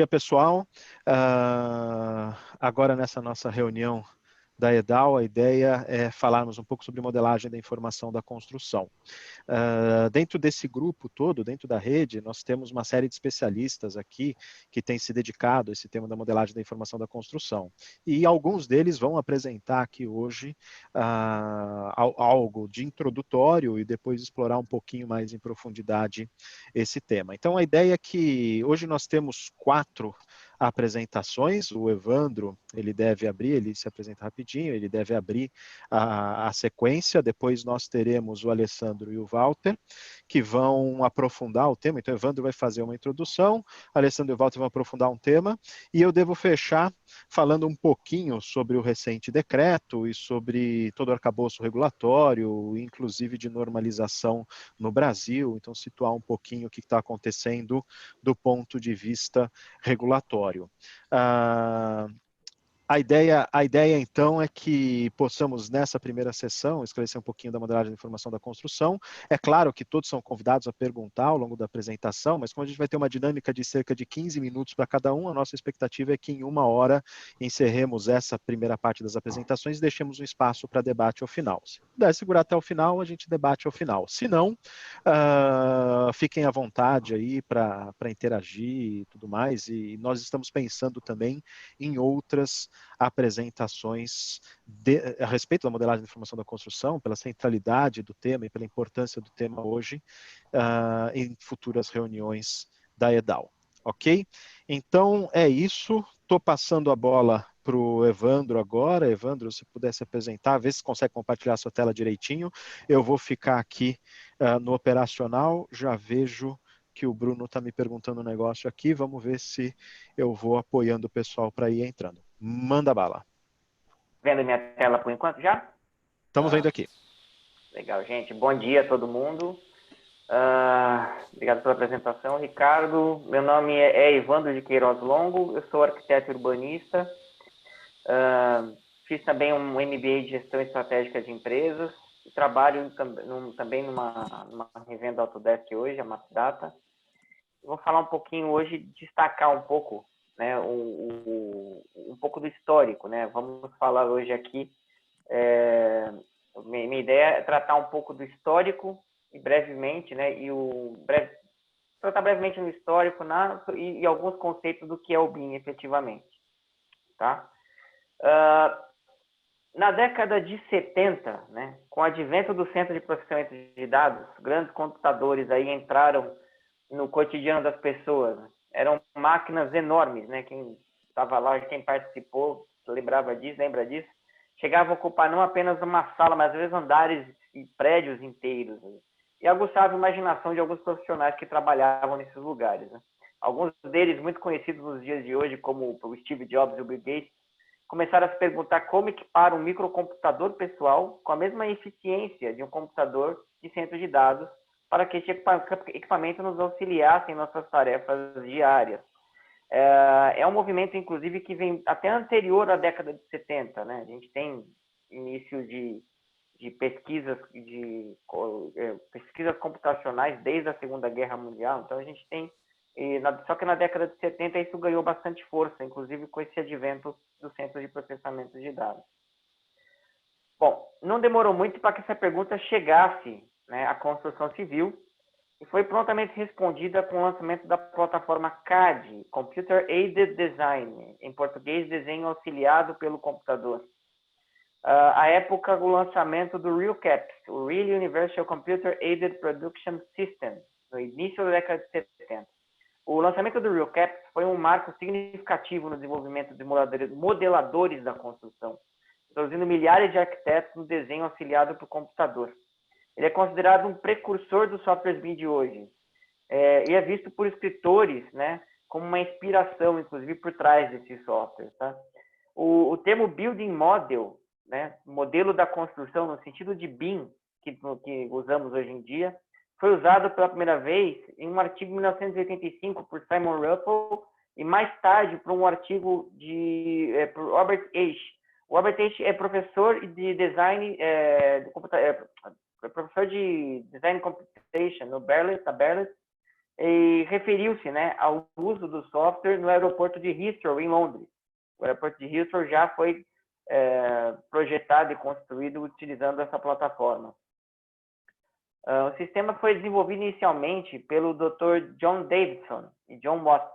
Dia, pessoal. Agora, nessa nossa reunião da EDAL, a ideia é falarmos um pouco sobre modelagem da informação da construção. Dentro desse grupo todo, dentro da rede, nós temos uma série de especialistas aqui que têm se dedicado a esse tema da modelagem da informação da construção. E alguns deles vão apresentar aqui hoje algo de introdutório e depois explorar um pouquinho mais em profundidade esse tema. Então, a ideia é que hoje nós temos 4 apresentações. O Evandro, ele deve abrir, ele se apresenta rapidinho, ele deve abrir a sequência. Depois nós teremos o Alessandro e o Walter, que vão aprofundar o tema. Então, o Evandro vai fazer uma introdução, o Alessandro e o Walter vão aprofundar um tema, e eu devo fechar falando um pouquinho sobre o recente decreto e sobre todo o arcabouço regulatório, inclusive de normalização no Brasil. Então, situar um pouquinho o que está acontecendo do ponto de vista regulatório. A ideia, então, é que possamos, nessa primeira sessão, esclarecer um pouquinho da modelagem de informação da construção. É claro que todos são convidados a perguntar ao longo da apresentação, mas como a gente vai ter uma dinâmica de cerca de 15 minutos para cada um, a nossa expectativa é que em 1 hora encerremos essa primeira parte das apresentações e deixemos um espaço para debate ao final. Se puder segurar até o final, a gente debate ao final. Se não, fiquem à vontade aí para interagir e tudo mais, e nós estamos pensando também em outras apresentações a respeito da modelagem de informação da construção, pela centralidade do tema e pela importância do tema hoje, em futuras reuniões da EDAL. Ok? Então, é isso. Estou passando a bola para o Evandro agora. Evandro, se puder se apresentar, vê se consegue compartilhar sua tela direitinho. Eu vou ficar aqui no operacional. Já vejo que o Bruno está me perguntando um negócio aqui. Vamos ver se eu vou apoiando o pessoal para ir entrando. Manda bala. Vendo minha tela por enquanto já? Estamos vendo aqui. Legal, gente. Bom dia a todo mundo. Obrigado pela apresentação, Ricardo. Meu nome é Evandro de Queiroz Longo, eu sou arquiteto urbanista. Fiz também um MBA de Gestão Estratégica de Empresas. E trabalho também numa revenda Autodesk hoje, a Mapdata. Vou falar um pouquinho hoje, destacar um pouco, né, um pouco do histórico, né? Vamos falar hoje aqui, minha ideia é tratar um pouco do histórico e brevemente, né, tratar brevemente no histórico e alguns conceitos do que é o BIM efetivamente, tá? Na década de 70, né, com o advento do Centro de Processamento de Dados, grandes computadores aí entraram no cotidiano das pessoas. Eram máquinas enormes, né? Quem estava lá, quem participou, lembra disso, chegava a ocupar não apenas uma sala, mas às vezes andares e prédios inteiros. Né? E aguçava a imaginação de alguns profissionais que trabalhavam nesses lugares. Né? Alguns deles muito conhecidos nos dias de hoje, como o Steve Jobs e o Bill Gates, começaram a se perguntar como equipar um microcomputador pessoal com a mesma eficiência de um computador de centro de dados para que esse equipamento nos auxiliasse em nossas tarefas diárias. É um movimento, inclusive, que vem até anterior à década de 70. Né? A gente tem início de pesquisas computacionais desde a Segunda Guerra Mundial. Então, a gente tem... Só que na década de 70 isso ganhou bastante força, inclusive com esse advento do Centro de Processamento de Dados. Bom, não demorou muito para que essa pergunta chegasse, né, à construção civil, e foi prontamente respondida com o lançamento da plataforma CAD, Computer Aided Design, em português, desenho auxiliado pelo computador. À época, o lançamento do RealCAPS, o Real Universal Computer Aided Production System, no início da década de 70. O lançamento do RealCAPS foi um marco significativo no desenvolvimento de modeladores da construção, introduzindo milhares de arquitetos no desenho auxiliado por computador. Ele é considerado um precursor dos softwares BIM de hoje. E é visto por escritores, né, como uma inspiração, inclusive, por trás desses softwares. Tá? O termo Building Model, né, modelo da construção, no sentido de BIM, que usamos hoje em dia, foi usado pela primeira vez em um artigo de 1985 por Simon Ruppel e mais tarde por um artigo por Robert H. O Robert H. é professor de design professor de Design Computation na Berkeley, e referiu-se, né, ao uso do software no aeroporto de Heathrow, em Londres. O aeroporto de Heathrow já foi projetado e construído utilizando essa plataforma. O sistema foi desenvolvido inicialmente pelo Dr. John Davidson e John Watts,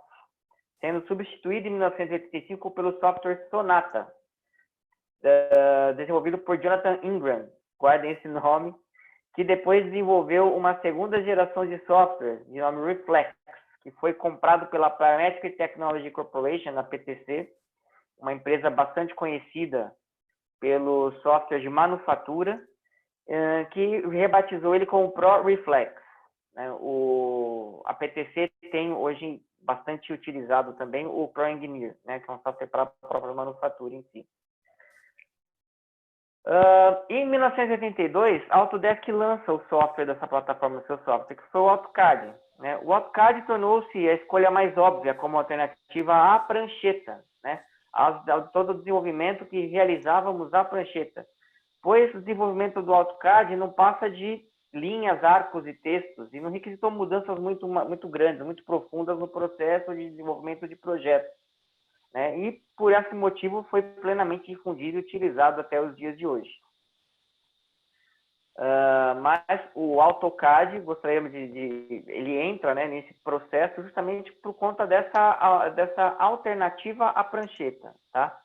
sendo substituído em 1985 pelo software Sonata, desenvolvido por Jonathan Ingram, guardem esse nome, que depois desenvolveu uma segunda geração de software, de nome Reflex, que foi comprado pela Parametric Technology Corporation, a PTC, uma empresa bastante conhecida pelo software de manufatura, que rebatizou ele como ProReflex. A PTC tem hoje bastante utilizado também o ProEngineer, né, que é um software para a própria manufatura em si. Em 1982, a Autodesk lança o software dessa plataforma, seu software, que foi o AutoCAD. Né? O AutoCAD tornou-se a escolha mais óbvia como alternativa à prancheta, né? A todo o desenvolvimento que realizávamos à prancheta, pois o desenvolvimento do AutoCAD não passa de linhas, arcos e textos, e não requisitou mudanças muito grandes, muito profundas no processo de desenvolvimento de projetos. Né? E, por esse motivo, foi plenamente difundido e utilizado até os dias de hoje. Mas o AutoCAD, gostaríamos ele entra, né, nesse processo justamente por conta dessa alternativa à prancheta. Tá?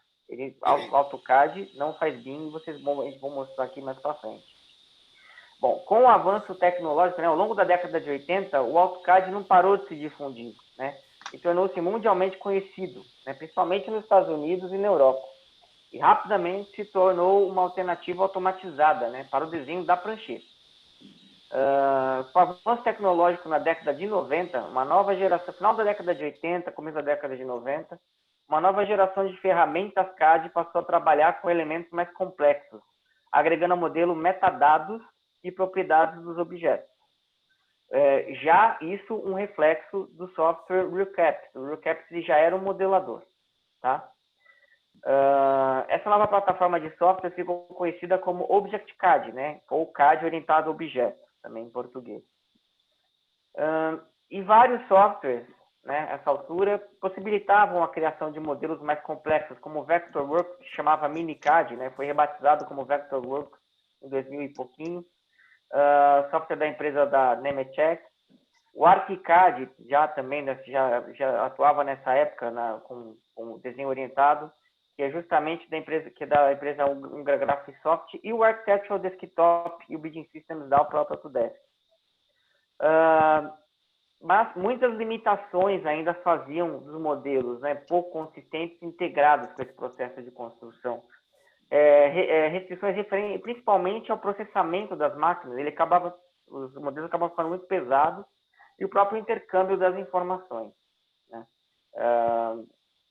O AutoCAD não faz BIM, vocês vão mostrar aqui mais para frente. Bom, com o avanço tecnológico, né, ao longo da década de 80, o AutoCAD não parou de se difundir, né? E tornou-se mundialmente conhecido, né, principalmente nos Estados Unidos e na Europa. E rapidamente se tornou uma alternativa automatizada, né, para o desenho da prancheta. Com o avanço tecnológico na década de 90, uma nova geração, final da década de 80, começo da década de 90, uma nova geração de ferramentas CAD passou a trabalhar com elementos mais complexos, agregando ao modelo metadados e propriedades dos objetos. Já isso um reflexo do software RealCap. O RealCap já era um modelador. Tá? Essa nova plataforma de software ficou conhecida como ObjectCAD, né? Ou CAD orientado a objetos, também em português. E vários softwares, né, nessa altura, possibilitavam a criação de modelos mais complexos, como o Vectorworks, que chamava MiniCAD, né? Foi rebatizado como Vectorworks em 2000 e pouquinho. Software da empresa da Nemetschek. O ArchiCAD já também já atuava nessa época com desenho orientado, que é justamente da empresa Ungra Graphisoft, e o Architectural Desktop e o Building Systems da própria Autodesk. Mas muitas limitações ainda faziam dos modelos, né, pouco consistentes e integrados com esse processo de construção. Restrições referentes principalmente ao processamento das máquinas, os modelos acabavam ficando muito pesados, e o próprio intercâmbio das informações. Né?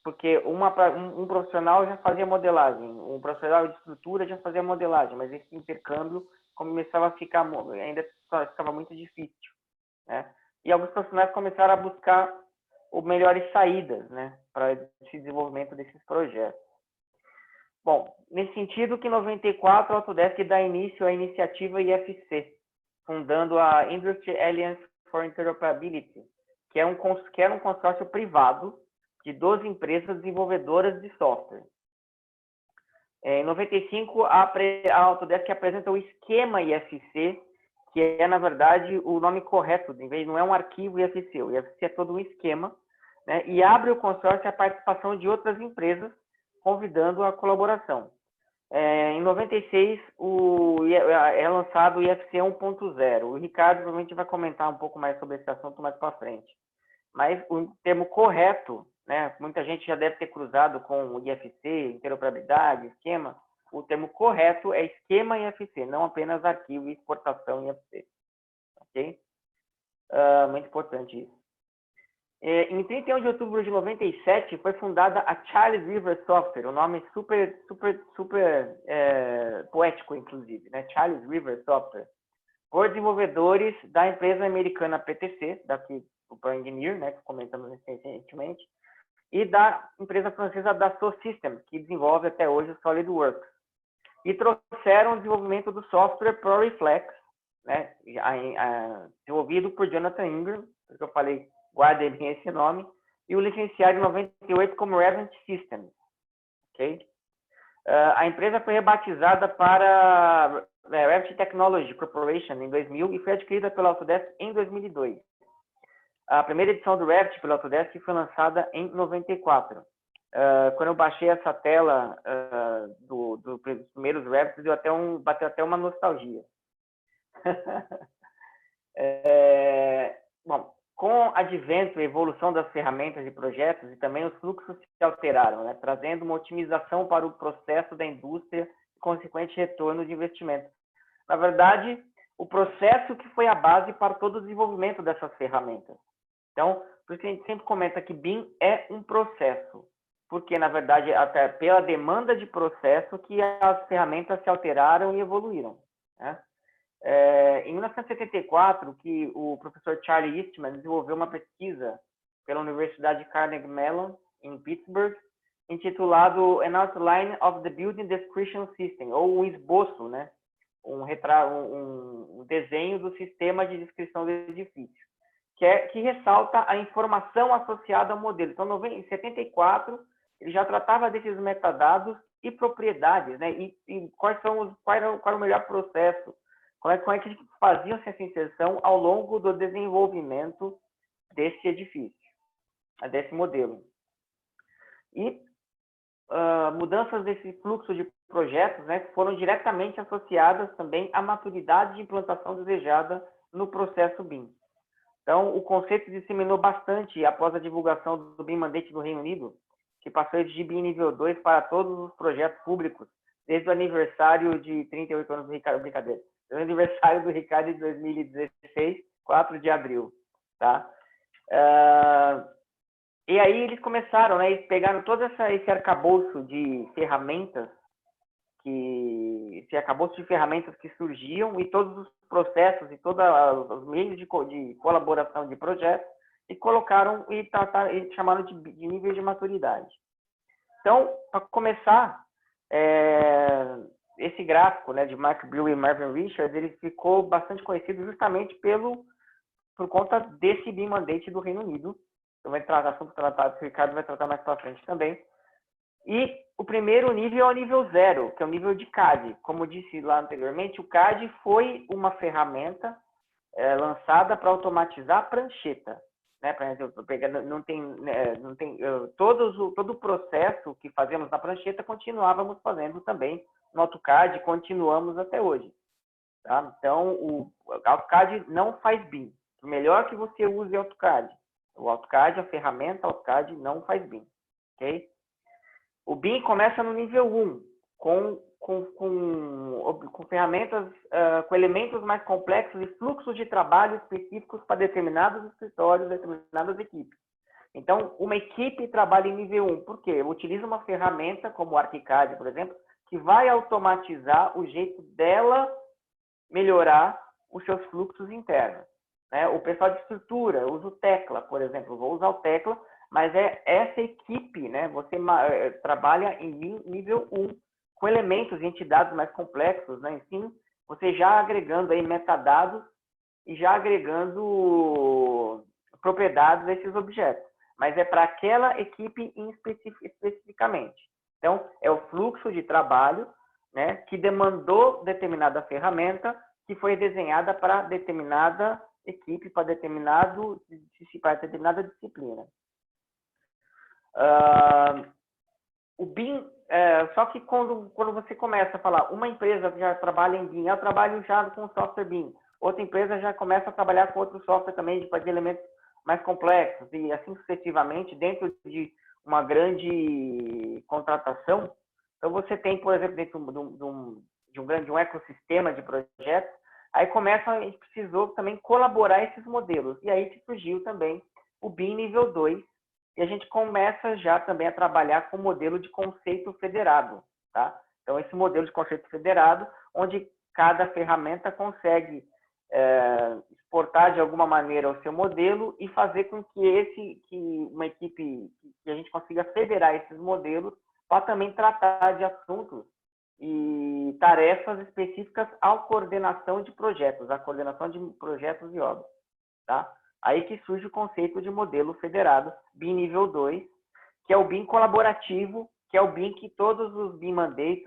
Porque um profissional já fazia modelagem, um profissional de estrutura já fazia modelagem, mas esse intercâmbio começava a ficar, ainda ficava muito difícil. Né? E alguns profissionais começaram a buscar melhores saídas, né, para esse desenvolvimento desses projetos. Bom, nesse sentido que em 94 a Autodesk dá início à iniciativa IFC, fundando a Industry Alliance for Interoperability, que era um consórcio privado de 12 empresas desenvolvedoras de software. Em 95, a Autodesk apresenta o esquema IFC, que é, na verdade, o nome correto, não é um arquivo IFC, o IFC é todo um esquema, né, e abre o consórcio à participação de outras empresas, convidando a colaboração. Em 96, é lançado o IFC 1.0. O Ricardo provavelmente vai comentar um pouco mais sobre esse assunto mais para frente. Mas o termo correto, né, muita gente já deve ter cruzado com o IFC, interoperabilidade, esquema. O termo correto é esquema IFC, não apenas arquivo e exportação IFC. Ok? Muito importante isso. Em 31 de outubro de 97, foi fundada a Charles River Software, um nome super poético, inclusive, né? Charles River Software, por desenvolvedores da empresa americana PTC, daqui o ProEngineer, né, que comentamos recentemente, e da empresa francesa Dassault Systèmes, que desenvolve até hoje o SolidWorks. E trouxeram o desenvolvimento do software ProReflex, né, desenvolvido por Jonathan Ingram, porque eu falei, guardem bem esse nome, e o licenciado em 98 como Revit Systems. Ok? A empresa foi rebatizada para Revit Technology Corporation em 2000 e foi adquirida pela Autodesk em 2002. A primeira edição do Revit pela Autodesk foi lançada em 94. Quando eu baixei essa tela dos primeiros Revits, bateu até uma nostalgia. Bom, com o advento e evolução das ferramentas e projetos, e também os fluxos se alteraram, né, trazendo uma otimização para o processo da indústria e consequente retorno de investimento. Na verdade, o processo que foi a base para todo o desenvolvimento dessas ferramentas. Então, por isso que a gente sempre comenta que BIM é um processo, porque, na verdade, até pela demanda de processo que as ferramentas se alteraram e evoluíram, né? Em 1974, que o professor Charlie Eastman desenvolveu uma pesquisa pela Universidade Carnegie Mellon, em Pittsburgh, intitulado An Outline of the Building Description System, ou um esboço, né? Um desenho do sistema de descrição do edifício, que ressalta a informação associada ao modelo. Então, em 74, ele já tratava desses metadados e propriedades, né? E qual era o melhor processo, como é que faziam essa inserção ao longo do desenvolvimento desse edifício, desse modelo. E mudanças desse fluxo de projetos, né, foram diretamente associadas também à maturidade de implantação desejada no processo BIM. Então, o conceito se disseminou bastante após a divulgação do BIM Mandate do Reino Unido, que passou a exigir BIM nível 2 para todos os projetos públicos, desde o aniversário de 38 anos do Ricardo, brincadeira, o aniversário do Ricardo de 2016, 4 de abril, tá? E aí eles começaram, né, eles pegaram todo esse arcabouço de ferramentas que surgiam e todos os processos e todos os meios de colaboração de projetos e colocaram e chamaram de níveis de maturidade. Então, para começar, esse gráfico, né, de Mark Brill e Marvin Richards, ele ficou bastante conhecido justamente por conta desse BIM Mandate do Reino Unido. Eu vou tratar assunto tratado, o Ricardo vai tratar mais para frente também. E o primeiro nível é o nível 0, que é o nível de CAD. Como eu disse lá anteriormente, o CAD foi uma ferramenta lançada para automatizar a prancheta. Né? Todo o processo que fazemos na prancheta continuávamos fazendo também no AutoCAD, continuamos até hoje. Tá? Então, o AutoCAD não faz BIM. O melhor que você use é o AutoCAD. O AutoCAD, a ferramenta AutoCAD não faz BIM. Ok? O BIM começa no nível 1, com ferramentas, com elementos mais complexos e fluxos de trabalho específicos para determinados escritórios, determinadas equipes. Então, uma equipe trabalha em nível 1, por quê? Utiliza uma ferramenta como o ArchiCAD, por exemplo, que vai automatizar o jeito dela melhorar os seus fluxos internos. Né? O pessoal de estrutura usa o Tecla, por exemplo. Vou usar o Tecla, mas é essa equipe, né? Você trabalha em nível 1, com elementos e entidades mais complexos, né? Enfim, você já agregando aí metadados e já agregando propriedades desses objetos. Mas é para aquela equipe especificamente. Então, é o fluxo de trabalho, né, que demandou determinada ferramenta que foi desenhada para determinada equipe, para determinada disciplina. O BIM, só que quando você começa a falar, uma empresa já trabalha em BIM, eu trabalho já com software BIM, outra empresa já começa a trabalhar com outro software também, de fazer elementos mais complexos, e assim sucessivamente, dentro de uma grande contratação. Então, você tem, por exemplo, dentro de um ecossistema de projetos, aí a gente precisou também colaborar esses modelos, e aí que surgiu também o BIM nível 2, e a gente começa já também a trabalhar com o modelo de conceito federado, tá? Então, esse modelo de conceito federado, onde cada ferramenta consegue exportar de alguma maneira o seu modelo e fazer com que uma equipe, que a gente consiga federar esses modelos para também tratar de assuntos e tarefas específicas à coordenação de projetos, e obras, tá? Aí que surge o conceito de modelo federado, BIM nível 2, que é o BIM colaborativo, que é o BIM que todos os BIM mandates,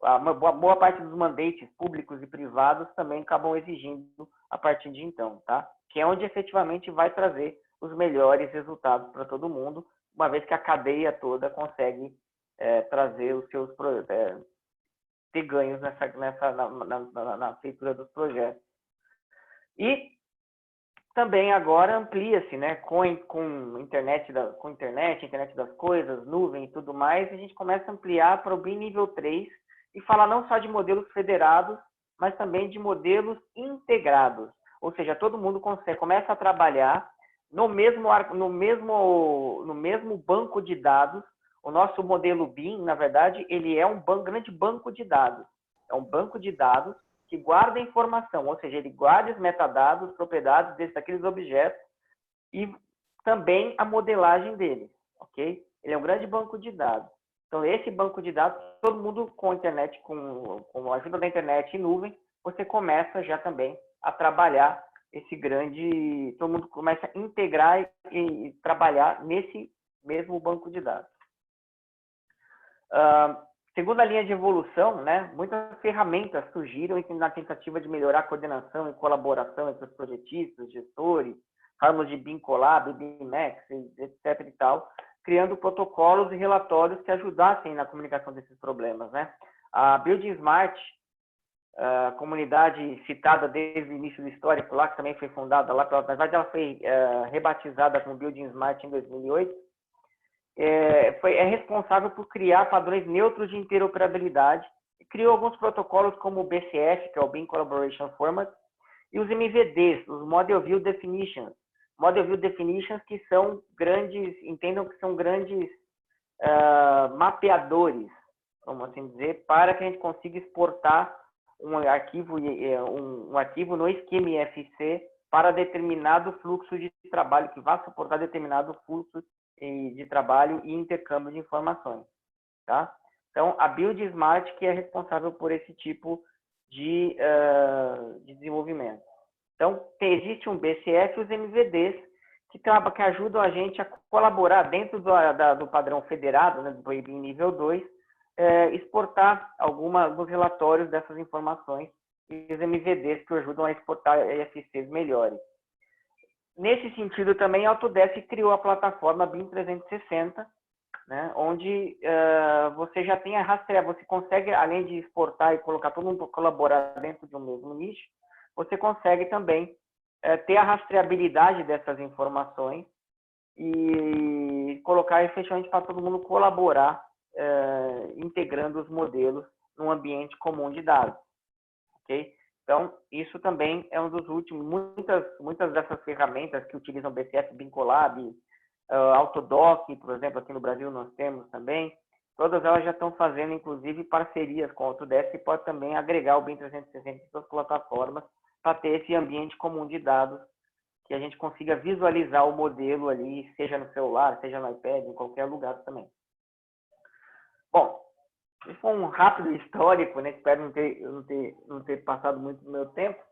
a boa parte dos mandates públicos e privados também acabam exigindo a partir de então, tá? Que é onde efetivamente vai trazer os melhores resultados para todo mundo, uma vez que a cadeia toda consegue trazer os seus ter ganhos na feitura dos projetos. E também agora amplia-se, né, com internet das coisas, nuvem e tudo mais, a gente começa a ampliar para o BIM nível 3 e falar não só de modelos federados, mas também de modelos integrados. Ou seja, todo mundo começa a trabalhar no mesmo banco de dados. O nosso modelo BIM, na verdade, ele é um grande banco de dados. É um banco de dados que guarda informação, ou seja, ele guarda os metadados, propriedades daqueles objetos e também a modelagem deles, ok? Ele é um grande banco de dados. Então, esse banco de dados, todo mundo com a internet, com a ajuda da internet e nuvem, você começa já também a trabalhar todo mundo começa a integrar e trabalhar nesse mesmo banco de dados. Segunda linha de evolução, né, muitas ferramentas surgiram na tentativa de melhorar a coordenação e colaboração entre os projetistas, gestores, fórmulas de BIM Collab, BIM Max, etc. e tal, criando protocolos e relatórios que ajudassem na comunicação desses problemas, né? A Building Smart, a comunidade citada desde o início do histórico lá, que também foi fundada lá, na verdade ela foi rebatizada como Building Smart em 2008, é responsável por criar padrões neutros de interoperabilidade e criou alguns protocolos como o BCF, que é o BIM Collaboration Format, e os MVDs, os Model View Definitions. Model View Definitions que são grandes, entendam que são grandes mapeadores, vamos assim dizer, para que a gente consiga exportar um arquivo no esquema IFC para determinado fluxo de trabalho, que vai suportar determinado fluxo de trabalho e intercâmbio de informações, tá? Então, a Build Smart que é responsável por esse tipo de desenvolvimento. Então, existe um BCF e os MVDs que ajudam a gente a colaborar dentro do padrão federado, né, do BIM nível 2, exportar alguns relatórios dessas informações e os MVDs que ajudam a exportar IFCs melhores. Nesse sentido, também a Autodesk criou a plataforma BIM 360, né, onde você já tem a rastrear, você consegue, além de exportar e colocar todo mundo para colaborar dentro de um mesmo nicho, você consegue também ter a rastreabilidade dessas informações e colocar efetivamente para todo mundo colaborar, integrando os modelos num ambiente comum de dados, ok? Então, isso também é um dos últimos, muitas dessas ferramentas que utilizam BCF, BIM Collab, Autodoc, por exemplo, aqui no Brasil nós temos também, todas elas já estão fazendo, inclusive, parcerias com a Autodesk e pode também agregar o BIM 360 em suas plataformas para ter esse ambiente comum de dados, que a gente consiga visualizar o modelo ali, seja no celular, seja no iPad, em qualquer lugar também. Bom, esse foi um rápido histórico, né? Espero não ter passado muito do meu tempo.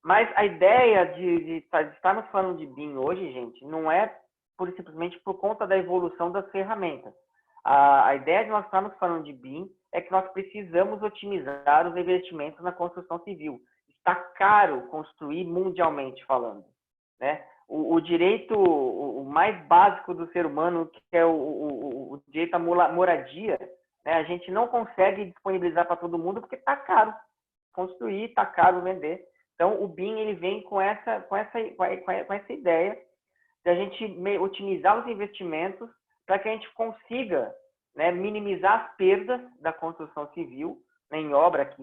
Mas a ideia de estarmos falando de BIM hoje, gente, não é pura e simplesmente por conta da evolução das ferramentas. A ideia de nós estarmos falando de BIM é que nós precisamos otimizar os investimentos na construção civil. Está caro construir mundialmente falando, né? O direito o mais básico do ser humano, que é o direito à moradia, né? A gente não consegue disponibilizar para todo mundo porque está caro construir, está caro vender. Então, o BIM ele vem com essa ideia de a gente otimizar os investimentos para que a gente consiga, né, minimizar as perdas da construção civil, né, em obra, que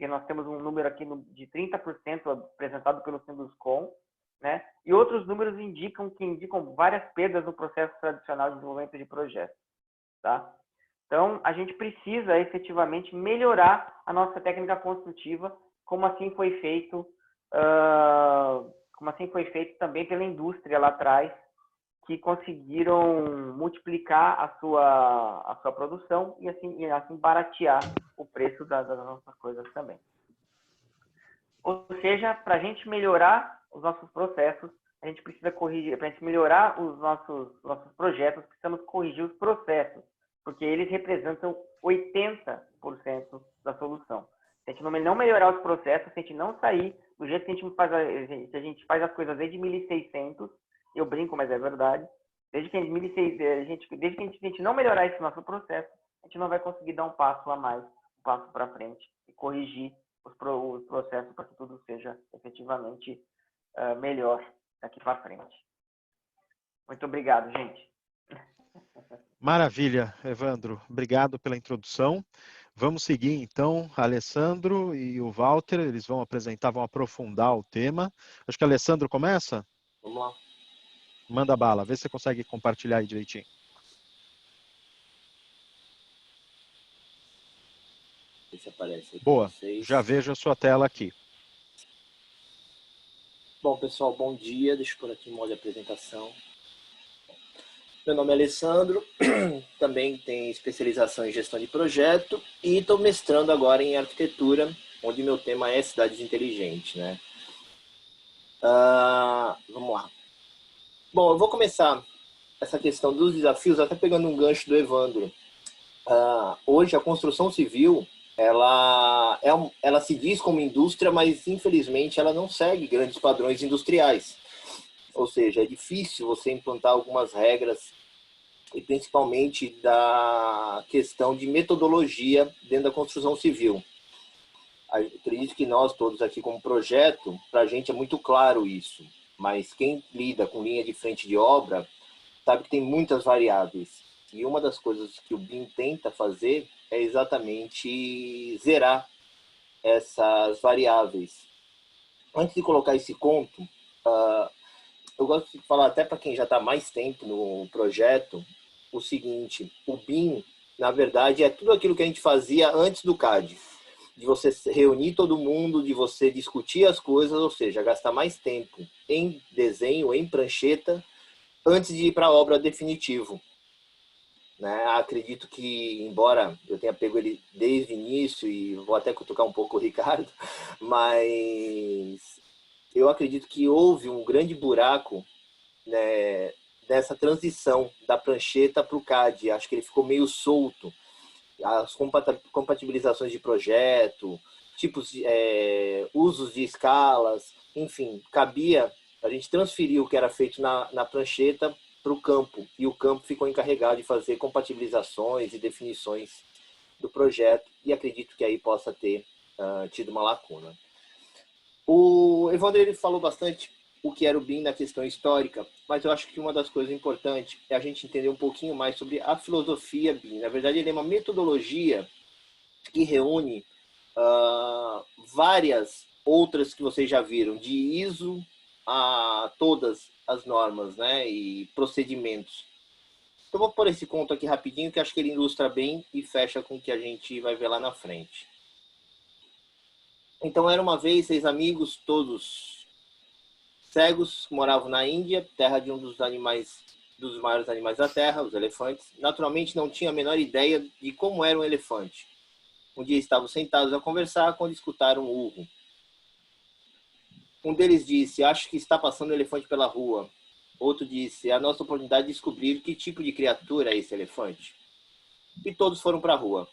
nós temos um número aqui de 30% apresentado pelo Sinduscom, né, e outros números indicam várias perdas no processo tradicional de desenvolvimento de projetos, tá? Então, a gente precisa efetivamente melhorar a nossa técnica construtiva, como assim foi feito também pela indústria lá atrás, que conseguiram multiplicar a sua produção e assim baratear o preço das nossas coisas também. Ou seja, para a gente melhorar os nossos processos, a gente precisa corrigir, para a gente melhorar os nossos projetos, precisamos corrigir os processos, porque eles representam 80% da solução. Se a gente não melhorar os processos, se a gente não sair do jeito que se a gente faz as coisas desde 1600, eu brinco, mas é verdade, desde que a gente não melhorar esse nosso processo, a gente não vai conseguir dar um passo a mais, um passo para frente e corrigir os processos para que tudo seja efetivamente melhor daqui para frente. Muito obrigado, gente. Maravilha, Evandro. Obrigado pela introdução. Vamos seguir, então, Alessandro e o Walter, eles vão apresentar, vão aprofundar o tema. Acho que o Alessandro começa? Vamos lá. Manda bala, vê se você consegue compartilhar aí direitinho. Ver se aparece aqui. Boa, já vejo a sua tela aqui. Bom, pessoal, bom dia. Deixa eu pôr aqui em modo de apresentação. Meu nome é Alessandro, também tenho especialização em gestão de projeto e estou mestrando agora em arquitetura, onde meu tema é cidades inteligentes, né? Vamos lá. Bom, eu vou começar essa questão dos desafios até pegando um gancho do Evandro. Hoje a construção civil, ela se diz como indústria, mas infelizmente ela não segue grandes padrões industriais. Ou seja, é difícil você implantar algumas regras, e principalmente da questão de metodologia dentro da construção civil. Acredito que nós todos aqui como projeto, para a gente é muito claro isso, mas quem lida com linha de frente de obra sabe que tem muitas variáveis. E uma das coisas que o BIM tenta fazer é exatamente zerar essas variáveis. Antes de colocar esse conto, eu gosto de falar até para quem já está mais tempo no projeto, o seguinte: o BIM, na verdade, é tudo aquilo que a gente fazia antes do CAD. De você reunir todo mundo, de você discutir as coisas, ou seja, gastar mais tempo em desenho, em prancheta, antes de ir para a obra definitivo. Né? Acredito que, embora eu tenha pego ele desde o início, e vou até cutucar um pouco o Ricardo, mas eu acredito que houve um grande buraco, né, dessa transição da prancheta para o CAD. Acho que ele ficou meio solto. As compatibilizações de projeto, tipos de, usos de escalas, enfim, cabia a gente transferir o que era feito na prancheta para o campo, e o campo ficou encarregado de fazer compatibilizações e definições do projeto, e acredito que aí possa ter tido uma lacuna. O Evandro, ele falou bastante o que era o BIM na questão histórica, mas eu acho que uma das coisas importantes é a gente entender um pouquinho mais sobre a filosofia BIM. Na verdade, ele é uma metodologia que reúne várias outras que vocês já viram, de ISO a todas as normas, né, e procedimentos. Então, vou pôr esse conto aqui rapidinho, que acho que ele ilustra bem e fecha com o que a gente vai ver lá na frente. Então, era uma vez 6 amigos, todos cegos, moravam na Índia, terra de um dos maiores animais da Terra, os elefantes. Naturalmente, não tinha a menor ideia de como era um elefante. Um dia estavam sentados a conversar quando escutaram um urro. Um deles disse: "Acho que está passando um elefante pela rua." Outro disse: "É a nossa oportunidade de descobrir que tipo de criatura é esse elefante." E todos foram para a rua.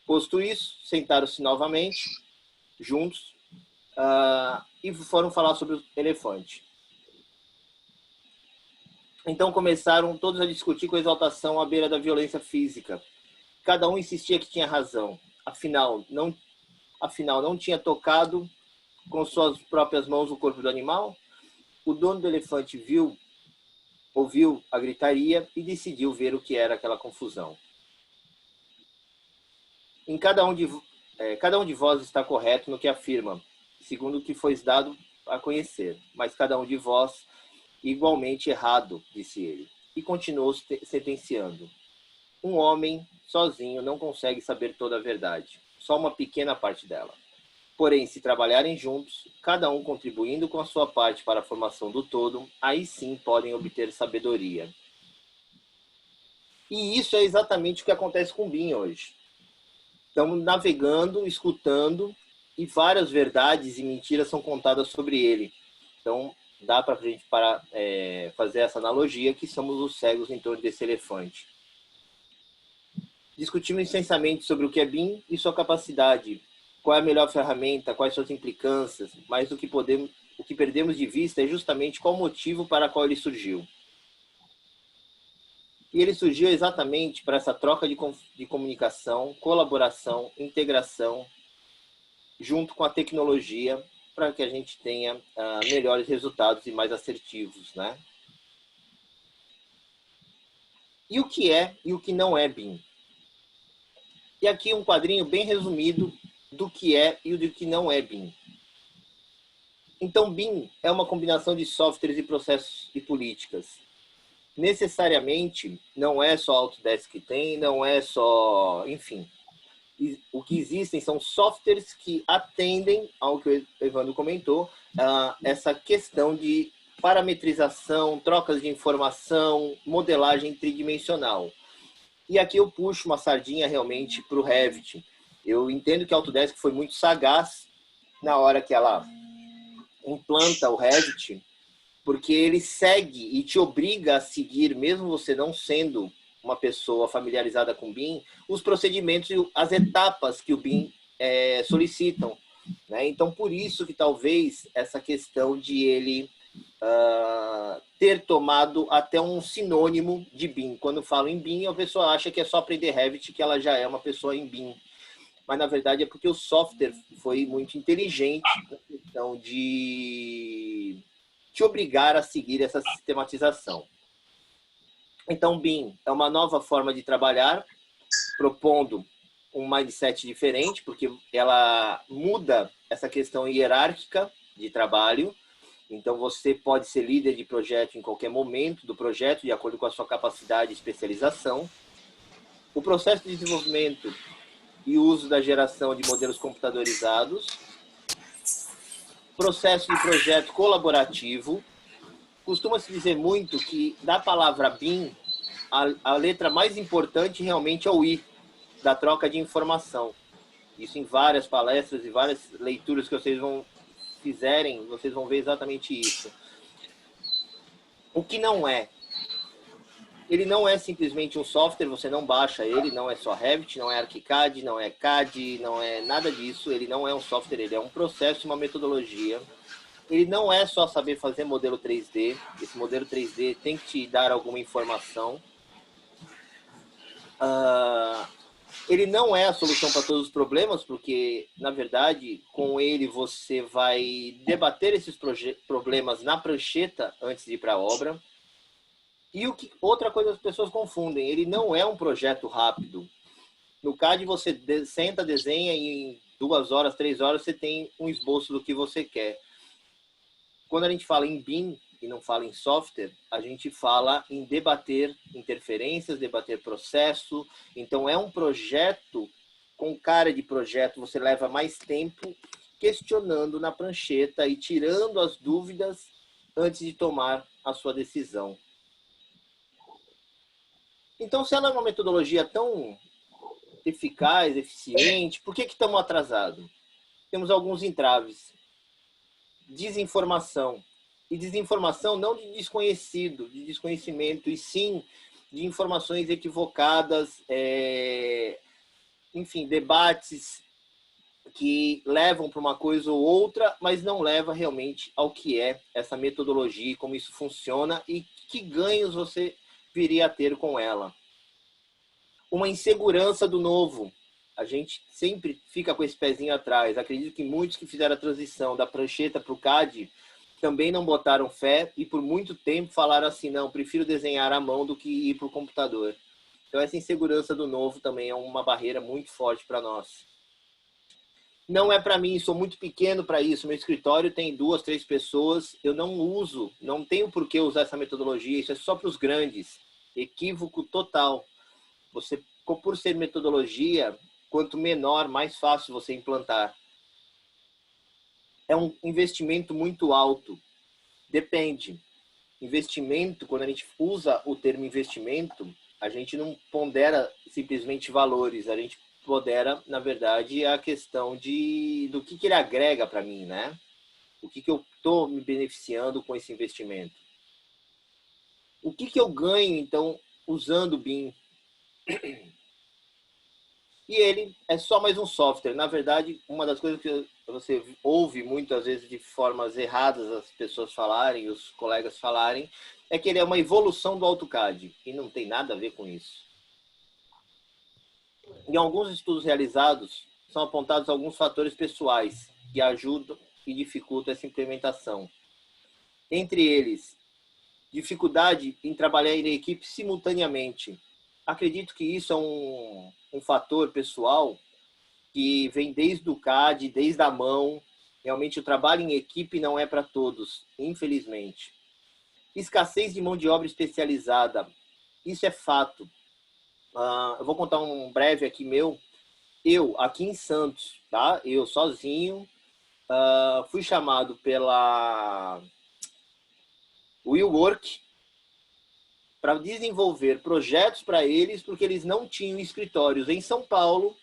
Posto isso, sentaram-se novamente, juntos, e foram falar sobre o elefante. Então começaram todos a discutir com exaltação à beira da violência física. Cada um insistia que tinha razão. Afinal, não tinha tocado com suas próprias mãos o corpo do animal. O dono do elefante ouviu a gritaria e decidiu ver o que era aquela confusão. Cada um de vós está correto no que afirma, segundo o que foi dado a conhecer, mas cada um de vós igualmente errado, disse ele, e continuou sentenciando. Um homem sozinho não consegue saber toda a verdade, só uma pequena parte dela. Porém, se trabalharem juntos, cada um contribuindo com a sua parte para a formação do todo, aí sim podem obter sabedoria. E isso é exatamente o que acontece com o BIM hoje. Estamos navegando, escutando, e várias verdades e mentiras são contadas sobre ele. Então, dá para a gente fazer essa analogia que somos os cegos em torno desse elefante. Discutimos intensamente sobre o que é BIM e sua capacidade, qual é a melhor ferramenta, quais suas implicâncias, mas o que perdemos de vista é justamente qual o motivo para qual ele surgiu. E ele surgiu exatamente para essa troca de comunicação, colaboração, integração, junto com a tecnologia, para que a gente tenha melhores resultados e mais assertivos, né? E o que é e o que não é BIM? E aqui um quadrinho bem resumido do que é e do que não é BIM. Então, BIM é uma combinação de softwares e processos e políticas. Necessariamente, não é só Autodesk que tem, não é só... Enfim, o que existem são softwares que atendem ao que o Evandro comentou, essa questão de parametrização, trocas de informação, modelagem tridimensional. E aqui eu puxo uma sardinha realmente para o Revit. Eu entendo que a Autodesk foi muito sagaz na hora que ela implanta o Revit, porque ele segue e te obriga a seguir, mesmo você não sendo uma pessoa familiarizada com o BIM, os procedimentos e as etapas que o BIM solicitam, né? Então, por isso que talvez essa questão de ele ter tomado até um sinônimo de BIM. Quando falo em BIM, a pessoa acha que é só aprender Revit, que ela já é uma pessoa em BIM. Mas, na verdade, é porque o software foi muito inteligente na questão de te obrigar a seguir essa sistematização. Então, BIM é uma nova forma de trabalhar, propondo um mindset diferente, porque ela muda essa questão hierárquica de trabalho. Então, você pode ser líder de projeto em qualquer momento do projeto, de acordo com a sua capacidade e especialização. O processo de desenvolvimento e uso da geração de modelos computadorizados. Processo de projeto colaborativo. Costuma-se dizer muito que, da palavra BIM, a letra mais importante realmente é o I, da troca de informação. Isso em várias palestras e várias leituras que vocês fizerem, vocês vão ver exatamente isso. O que não é? Ele não é simplesmente um software, você não baixa ele, não é só Revit, não é ArchiCAD, não é CAD, não é nada disso. Ele não é um software, ele é um processo, uma metodologia. Ele não é só saber fazer modelo 3D. Esse modelo 3D tem que te dar alguma informação. Ele não é a solução para todos os problemas, porque, na verdade, com ele você vai debater esses problemas na prancheta antes de ir para a obra. E outra coisa que as pessoas confundem, ele não é um projeto rápido. No CAD você senta, desenha e em 2 horas, 3 horas você tem um esboço do que você quer. Quando a gente fala em BIM e não fala em software, a gente fala em debater interferências, debater processo. Então é um projeto, com cara de projeto, você leva mais tempo questionando na prancheta e tirando as dúvidas antes de tomar a sua decisão. Então, se ela é uma metodologia tão eficaz, eficiente, por que estamos atrasados? Temos alguns entraves. Desinformação. E desinformação não de desconhecido, de desconhecimento, e sim de informações equivocadas, enfim, debates que levam para uma coisa ou outra, mas não leva realmente ao que é essa metodologia, como isso funciona e que ganhos você viria a ter com ela. Uma insegurança do novo. A gente sempre fica com esse pezinho atrás. Acredito que muitos que fizeram a transição da prancheta para o CAD também não botaram fé e por muito tempo falaram assim, não, prefiro desenhar à mão do que ir para o computador. Então essa insegurança do novo também é uma barreira muito forte para nós. Não é para mim, sou muito pequeno para isso. Meu escritório tem 2, 3 pessoas. Eu não uso, não tenho por que usar essa metodologia. Isso é só para os grandes. Equívoco total. Você, por ser metodologia, quanto menor, mais fácil você implantar. É um investimento muito alto. Depende. Investimento, quando a gente usa o termo investimento, a gente não pondera simplesmente valores. A gente empodera, na verdade, a questão do que ele agrega para mim, né? O que eu estou me beneficiando com esse investimento. O que eu ganho, então, usando o BIM? E ele é só mais um software. Na verdade, uma das coisas que você ouve muitas vezes de formas erradas as pessoas falarem, os colegas falarem, é que ele é uma evolução do AutoCAD. E não tem nada a ver com isso. Em alguns estudos realizados, são apontados alguns fatores pessoais que ajudam e dificultam essa implementação. Entre eles, dificuldade em trabalhar em equipe simultaneamente. Acredito que isso é um fator pessoal que vem desde o CAD, desde a mão. Realmente o trabalho em equipe não é para todos, infelizmente. Escassez de mão de obra especializada. Isso é fato. Eu vou contar um breve aqui meu. Eu, aqui em Santos, tá? Eu sozinho, fui chamado pela WillWork para desenvolver projetos para eles, porque eles não tinham escritórios em São Paulo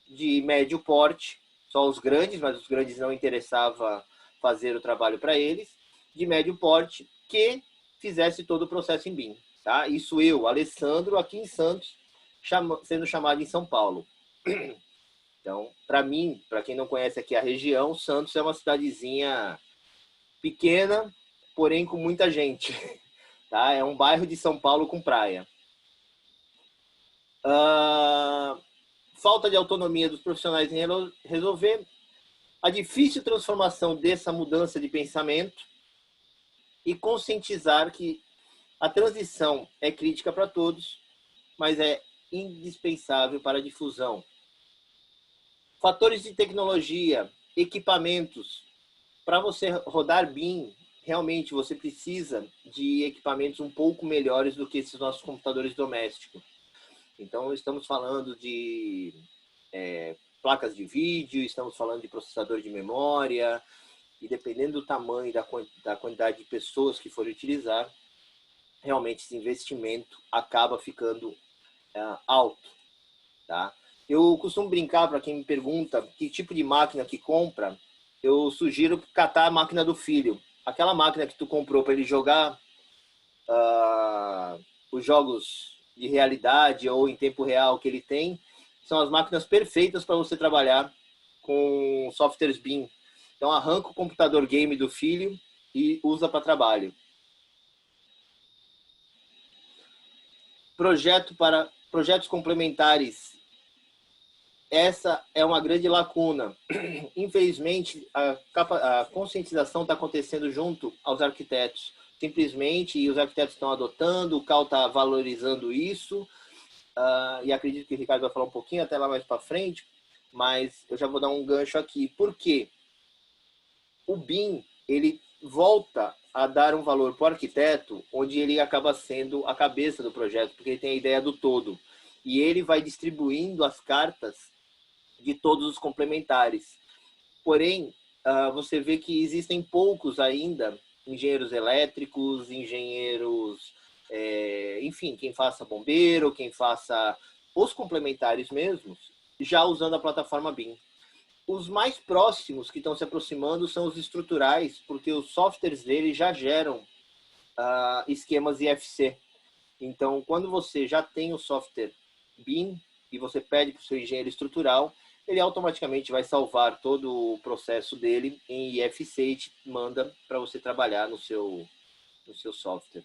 de médio porte, só os grandes, mas os grandes não interessava fazer o trabalho para eles, de médio porte, que fizesse todo o processo em BIM. Tá? Isso eu, Alessandro, aqui em Santos, sendo chamado em São Paulo. Então, para mim, para quem não conhece aqui a região, Santos é uma cidadezinha pequena, porém com muita gente. Tá? É um bairro de São Paulo com praia. Falta de autonomia dos profissionais em resolver a difícil transformação dessa mudança de pensamento e conscientizar que a transição é crítica para todos, mas é indispensável para a difusão. Fatores de tecnologia, equipamentos. Para você rodar BIM, realmente você precisa de equipamentos um pouco melhores do que esses nossos computadores domésticos. Então, estamos falando de placas de vídeo, estamos falando de processador de memória, e dependendo do tamanho da quantidade de pessoas que forem utilizar, realmente esse investimento acaba ficando alto. Tá? Eu costumo brincar, para quem me pergunta que tipo de máquina que compra, eu sugiro catar a máquina do filho. Aquela máquina que tu comprou para ele jogar os jogos de realidade ou em tempo real que ele tem, são as máquinas perfeitas para você trabalhar com softwares BIM. Então arranca o computador game do filho e usa para trabalho. Projetos complementares. Essa é uma grande lacuna. Infelizmente, a conscientização está acontecendo junto aos arquitetos. Simplesmente, e os arquitetos estão adotando, o CAL está valorizando isso, e acredito que o Ricardo vai falar um pouquinho até lá mais para frente, mas eu já vou dar um gancho aqui. Por quê? O BIM, ele volta a dar um valor para o arquiteto, onde ele acaba sendo a cabeça do projeto, porque ele tem a ideia do todo. E ele vai distribuindo as cartas de todos os complementares. Porém, você vê que existem poucos ainda engenheiros elétricos, engenheiros, enfim, quem faça bombeiro, quem faça os complementares mesmos, já usando a plataforma BIM. Os mais próximos que estão se aproximando são os estruturais, porque os softwares deles já geram esquemas IFC. Então, quando você já tem o software BIM e você pede para o seu engenheiro estrutural, ele automaticamente vai salvar todo o processo dele em IFC e te manda para você trabalhar no seu software.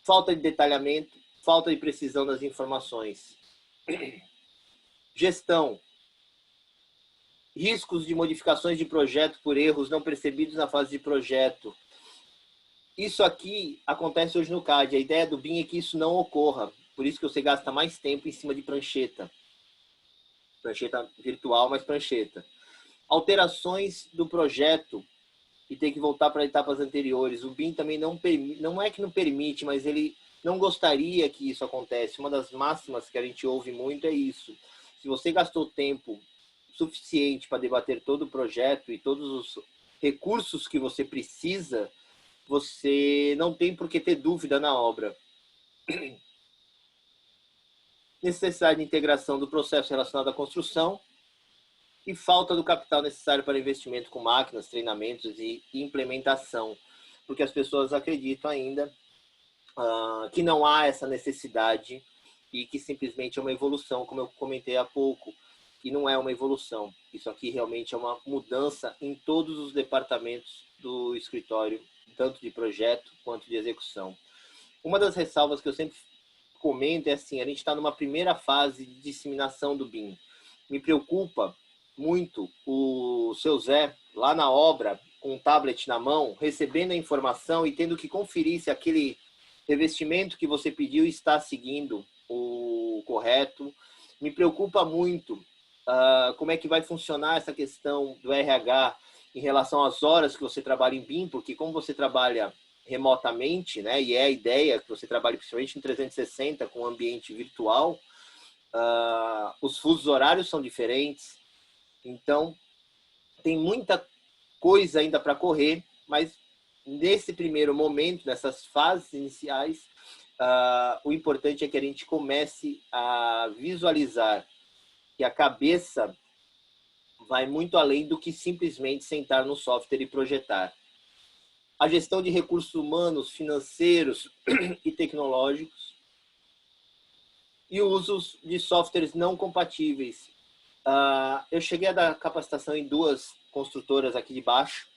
Falta de detalhamento, falta de precisão das informações. Gestão. Riscos de modificações de projeto por erros não percebidos na fase de projeto. Isso aqui acontece hoje no CAD. A ideia do BIM é que isso não ocorra. Por isso que você gasta mais tempo em cima de prancheta. Prancheta virtual, mas prancheta. Alterações do projeto e ter que voltar para etapas anteriores. O BIM também não é que não permite, mas ele não gostaria que isso acontecesse. Uma das máximas que a gente ouve muito é isso. Se você gastou tempo suficiente para debater todo o projeto e todos os recursos que você precisa, você não tem por que ter dúvida na obra. necessidade de integração do processo relacionado à construção e falta do capital necessário para investimento com máquinas, treinamentos e implementação, porque as pessoas acreditam ainda que não há essa necessidade e que simplesmente é uma evolução, como eu comentei há pouco, que não é uma evolução. Isso aqui realmente é uma mudança em todos os departamentos do escritório, tanto de projeto quanto de execução. Uma das ressalvas que eu sempre comento é assim, a gente está numa primeira fase de disseminação do BIM. Me preocupa muito o seu Zé, lá na obra, com um tablet na mão, recebendo a informação e tendo que conferir se aquele revestimento que você pediu está seguindo o correto. Me preocupa muito como é que vai funcionar essa questão do RH em relação às horas que você trabalha em BIM, porque como você trabalha remotamente, né, e é a ideia que você trabalhe principalmente em 360 com um ambiente virtual, os fusos horários são diferentes, então tem muita coisa ainda para correr, mas nesse primeiro momento, nessas fases iniciais, o importante é que a gente comece a visualizar que a cabeça vai muito além do que simplesmente sentar no software e projetar. A gestão de recursos humanos, financeiros e tecnológicos e o uso de softwares não compatíveis. Eu cheguei a dar capacitação em 2 construtoras aqui de baixo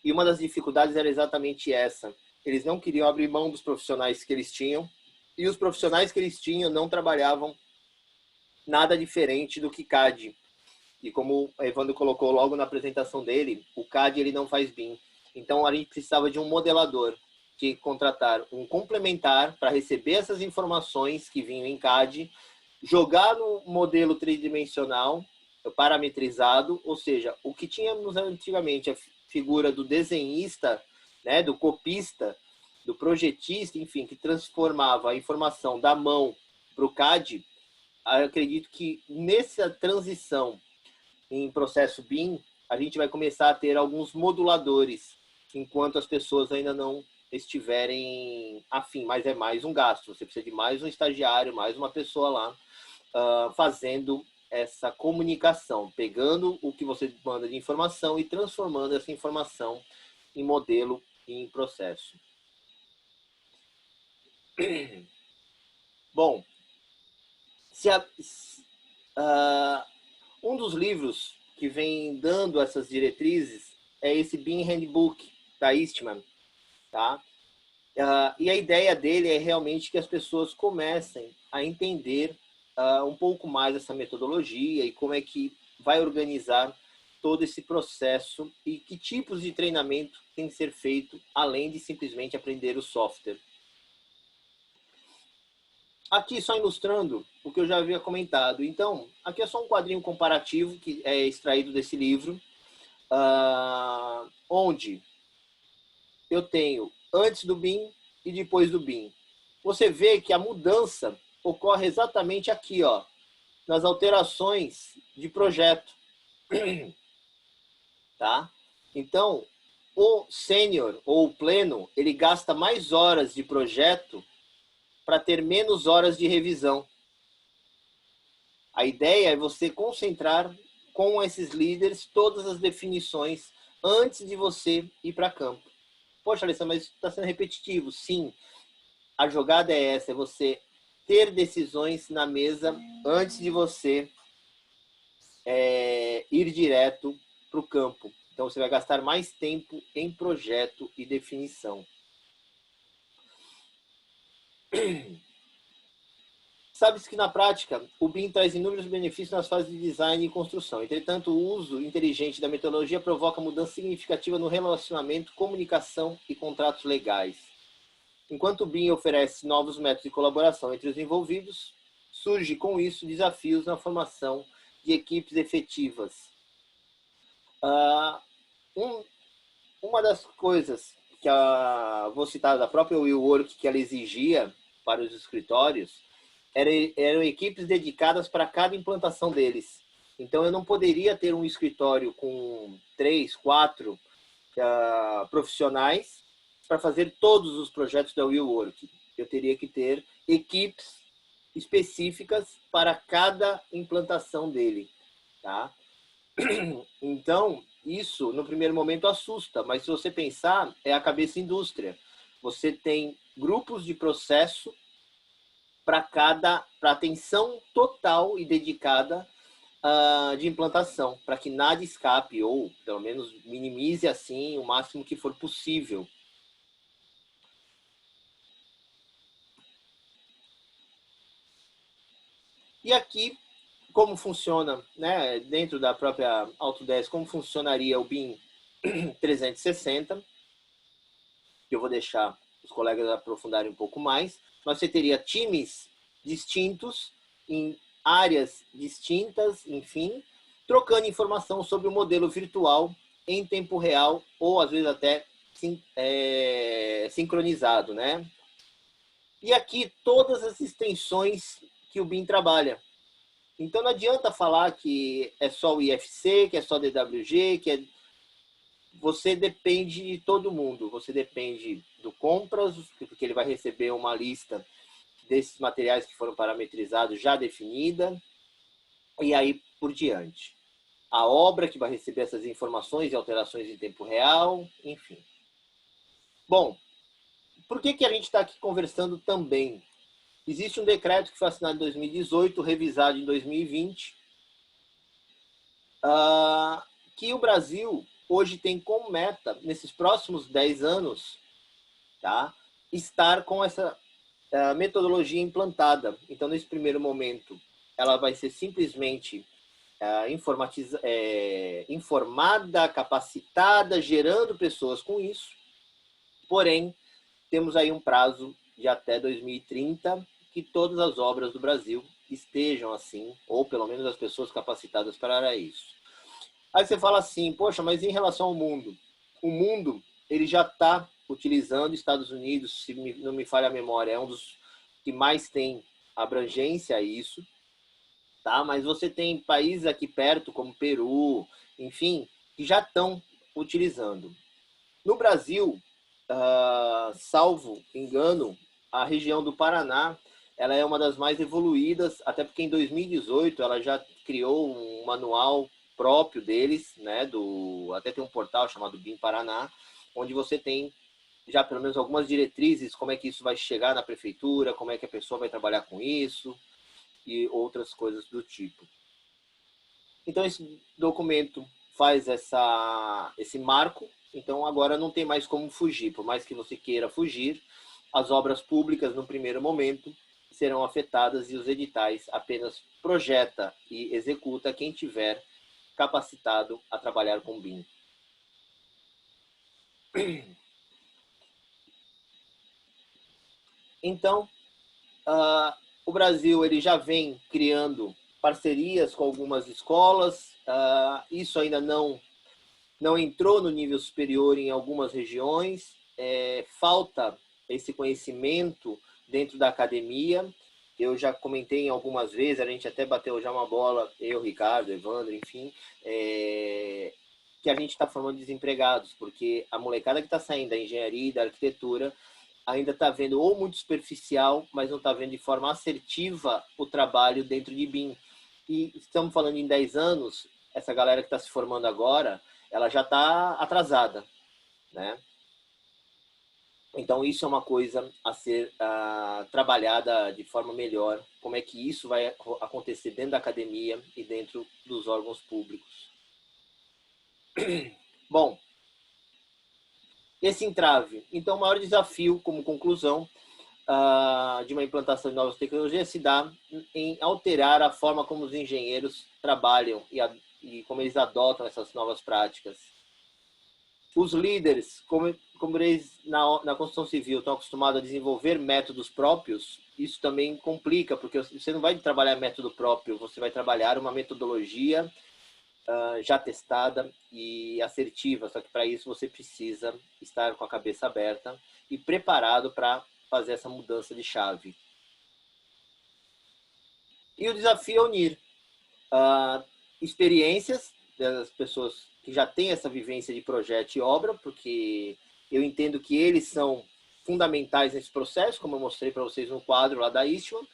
e uma das dificuldades era exatamente essa. Eles não queriam abrir mão dos profissionais que eles tinham e os profissionais que eles tinham não trabalhavam nada diferente do que CAD. E como o Evandro colocou logo na apresentação dele, o CAD ele não faz BIM. Então, a gente precisava de um modelador, de contratar um complementar para receber essas informações que vinham em CAD, jogar no modelo tridimensional, parametrizado, ou seja, o que tínhamos antigamente, a figura do desenhista, né, do copista, do projetista, enfim, que transformava a informação da mão para o CAD. Eu acredito que nessa transição em processo BIM, a gente vai começar a ter alguns moduladores, enquanto as pessoas ainda não estiverem afim, mas é mais um gasto. Você precisa de mais um estagiário, mais uma pessoa lá fazendo essa comunicação, pegando o que você manda de informação e transformando essa informação em modelo e em processo. Bom, um dos livros que vem dando essas diretrizes é esse BIM Handbook, da Eastman, tá? E a ideia dele é realmente que as pessoas comecem a entender um pouco mais essa metodologia e como é que vai organizar todo esse processo e que tipos de treinamento tem que ser feito, além de simplesmente aprender o software. Aqui só ilustrando o que eu já havia comentado. Então, aqui é só um quadrinho comparativo que é extraído desse livro, onde eu tenho antes do BIM e depois do BIM. Você vê que a mudança ocorre exatamente aqui, ó, nas alterações de projeto. Tá? Então, o sênior ou o pleno, ele gasta mais horas de projeto para ter menos horas de revisão. A ideia é você concentrar com esses líderes todas as definições antes de você ir para campo. Poxa, Alessandro, mas isso está sendo repetitivo. Sim, a jogada é essa, é você ter decisões na mesa antes de você ir direto para o campo. Então, você vai gastar mais tempo em projeto e definição. Sabe-se que, na prática, o BIM traz inúmeros benefícios nas fases de design e construção. Entretanto, o uso inteligente da metodologia provoca mudança significativa no relacionamento, comunicação e contratos legais. Enquanto o BIM oferece novos métodos de colaboração entre os envolvidos, surge com isso desafios na formação de equipes efetivas. Uma das coisas que vou citar da própria WillWork que ela exigia para os escritórios eram equipes dedicadas para cada implantação deles. Então, eu não poderia ter um escritório com 3, 4 profissionais para fazer todos os projetos da WillWork. Eu teria que ter equipes específicas para cada implantação dele, tá? Então, isso no primeiro momento assusta, mas se você pensar, é a cabeça indústria. Você tem grupos de processo para atenção total e dedicada de implantação, para que nada escape, ou pelo menos minimize assim o máximo que for possível. E aqui, como funciona, né, dentro da própria Autodesk, como funcionaria o BIM 360, que eu vou deixar os colegas aprofundarem um pouco mais. Você teria times distintos, em áreas distintas, enfim, trocando informação sobre o modelo virtual em tempo real, ou às vezes até sincronizado, né? E aqui todas as extensões que o BIM trabalha. Então não adianta falar que é só o IFC, que é só DWG, que é... Você depende de todo mundo. Você depende do compras, porque ele vai receber uma lista desses materiais que foram parametrizados já definida, e aí por diante. A obra que vai receber essas informações e alterações em tempo real, enfim. Bom, por que a gente está aqui conversando também? Existe um decreto que foi assinado em 2018, revisado em 2020, que o Brasil hoje tem como meta, nesses próximos 10 anos, tá, estar com essa metodologia implantada. Então, nesse primeiro momento, ela vai ser simplesmente informada, capacitada, gerando pessoas com isso. Porém, temos aí um prazo de até 2030 que todas as obras do Brasil estejam assim, ou pelo menos as pessoas capacitadas para isso. Aí você fala assim, poxa, mas em relação ao mundo? O mundo, ele já está utilizando, Estados Unidos, se não me falha a memória, é um dos que mais tem abrangência a isso, tá? Mas você tem países aqui perto, como Peru, enfim, que já estão utilizando. No Brasil, salvo engano, a região do Paraná, ela é uma das mais evoluídas, até porque em 2018 ela já criou um manual próprio deles, né? Até tem um portal chamado BIM Paraná, onde você tem já pelo menos algumas diretrizes, como é que isso vai chegar na prefeitura, como é que a pessoa vai trabalhar com isso e outras coisas do tipo. Então esse documento faz esse marco, então agora não tem mais como fugir, por mais que você queira fugir, as obras públicas no primeiro momento serão afetadas e os editais apenas projeta e executa quem tiver capacitado a trabalhar com BIM. Então, o Brasil ele já vem criando parcerias com algumas escolas, isso ainda não entrou no nível superior em algumas regiões, falta esse conhecimento dentro da academia. Eu já comentei algumas vezes, a gente até bateu já uma bola, eu, Ricardo, Evandro, enfim, que a gente está formando desempregados, porque a molecada que está saindo da engenharia e da arquitetura ainda está vendo ou muito superficial, mas não está vendo de forma assertiva o trabalho dentro de BIM. E estamos falando em 10 anos, essa galera que está se formando agora, ela já está atrasada, né? Então, isso é uma coisa a ser trabalhada de forma melhor. Como é que isso vai acontecer dentro da academia e dentro dos órgãos públicos. Bom, esse entrave. Então, o maior desafio, como conclusão, de uma implantação de novas tecnologias se dá em alterar a forma como os engenheiros trabalham e como eles adotam essas novas práticas. Os líderes, como eles na construção civil estão acostumados a desenvolver métodos próprios, isso também complica, porque você não vai trabalhar método próprio, você vai trabalhar uma metodologia já testada e assertiva, só que para isso você precisa estar com a cabeça aberta e preparado para fazer essa mudança de chave. E o desafio é unir experiências das pessoas que já têm essa vivência de projeto e obra, porque eu entendo que eles são fundamentais nesse processo, como eu mostrei para vocês no quadro lá da Eastman,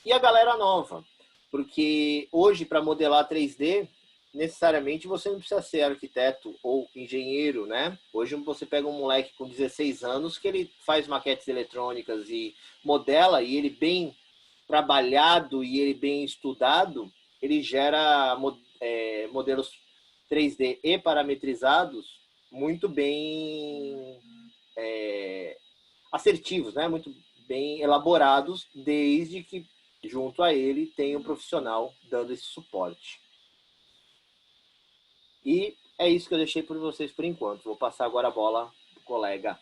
e a galera nova. Porque hoje, para modelar 3D, necessariamente você não precisa ser arquiteto ou engenheiro, né? Hoje você pega um moleque com 16 anos que ele faz maquetes eletrônicas e modela, e ele bem trabalhado e ele bem estudado, ele gera modelos 3D e parametrizados muito bem assertivos, né? Muito bem elaborados, desde que junto a ele tem um profissional dando esse suporte. E é isso que eu deixei por vocês por enquanto. Vou passar agora a bola pro colega.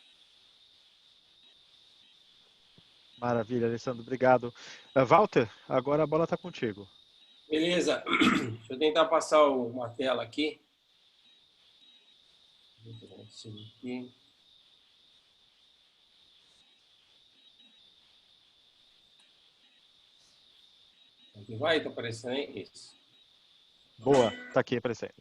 Maravilha, Alessandro, obrigado. Walter, agora a bola está contigo. Beleza, deixa eu tentar passar uma tela aqui. Aqui vai, tá aparecendo aí? Isso. Boa, tá aqui aparecendo.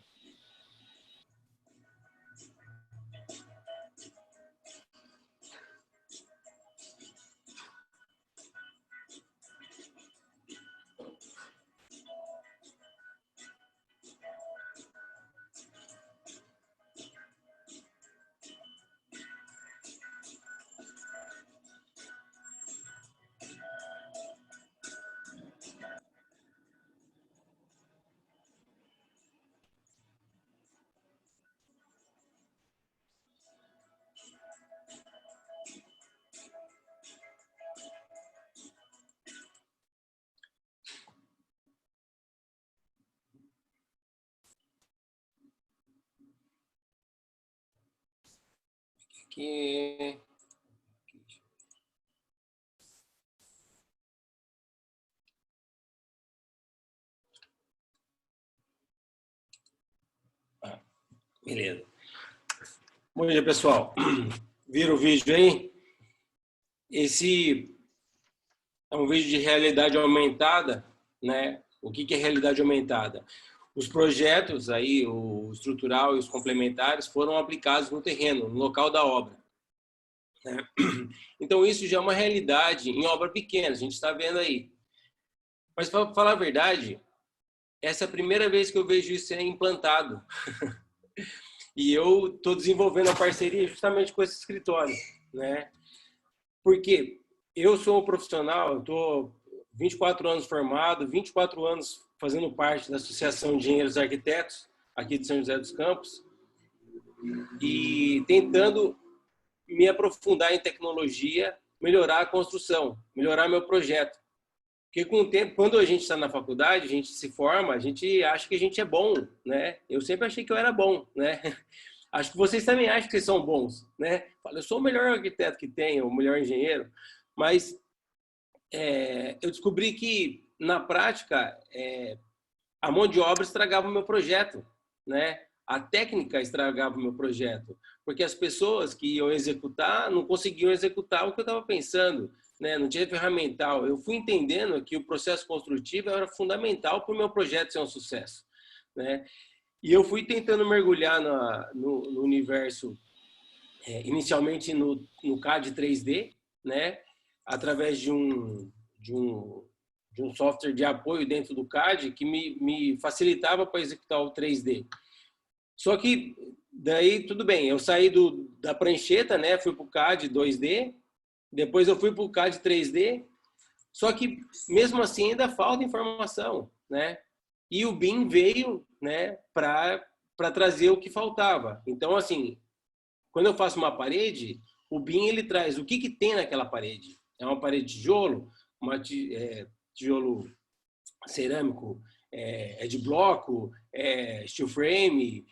Aqui. Beleza. Bom dia, pessoal. Viram o vídeo aí? Esse é um vídeo de realidade aumentada, né? O que é realidade aumentada? Os projetos aí, o estrutural e os complementares, foram aplicados no terreno, no local da obra, né? Então, isso já é uma realidade em obra pequena, a gente está vendo aí. Mas, para falar a verdade, essa é a primeira vez que eu vejo isso ser implantado. E eu estou desenvolvendo a parceria justamente com esse escritório, né? Porque eu sou um profissional, eu estou 24 anos formado, 24 anos fazendo parte da Associação de Engenheiros e Arquitetos, aqui de São José dos Campos, e tentando me aprofundar em tecnologia, melhorar a construção, melhorar meu projeto. Porque com o tempo, quando a gente está na faculdade, a gente se forma, a gente acha que a gente é bom, né? Eu sempre achei que eu era bom, né? Acho que vocês também acham que vocês são bons, né? Eu sou o melhor arquiteto que tem, o melhor engenheiro, mas eu descobri que, na prática, a mão de obra estragava o meu projeto, né? A técnica estragava o meu projeto, porque as pessoas que iam executar não conseguiam executar o que eu estava pensando, né? Não tinha ferramental. Eu fui entendendo que o processo construtivo era fundamental para o meu projeto ser um sucesso, né? E eu fui tentando mergulhar no universo, inicialmente no CAD 3D, né? Através de um software de apoio dentro do CAD que me facilitava para executar o 3D. Só que daí tudo bem, eu saí da prancheta, né? Fui para o CAD 2D, depois eu fui para o CAD 3D, só que mesmo assim ainda falta informação, né? E o BIM veio, né, para trazer o que faltava. Então, assim, quando eu faço uma parede, o BIM ele traz o que tem naquela parede. É uma parede de tijolo, tijolo cerâmico, é de bloco, steel frame,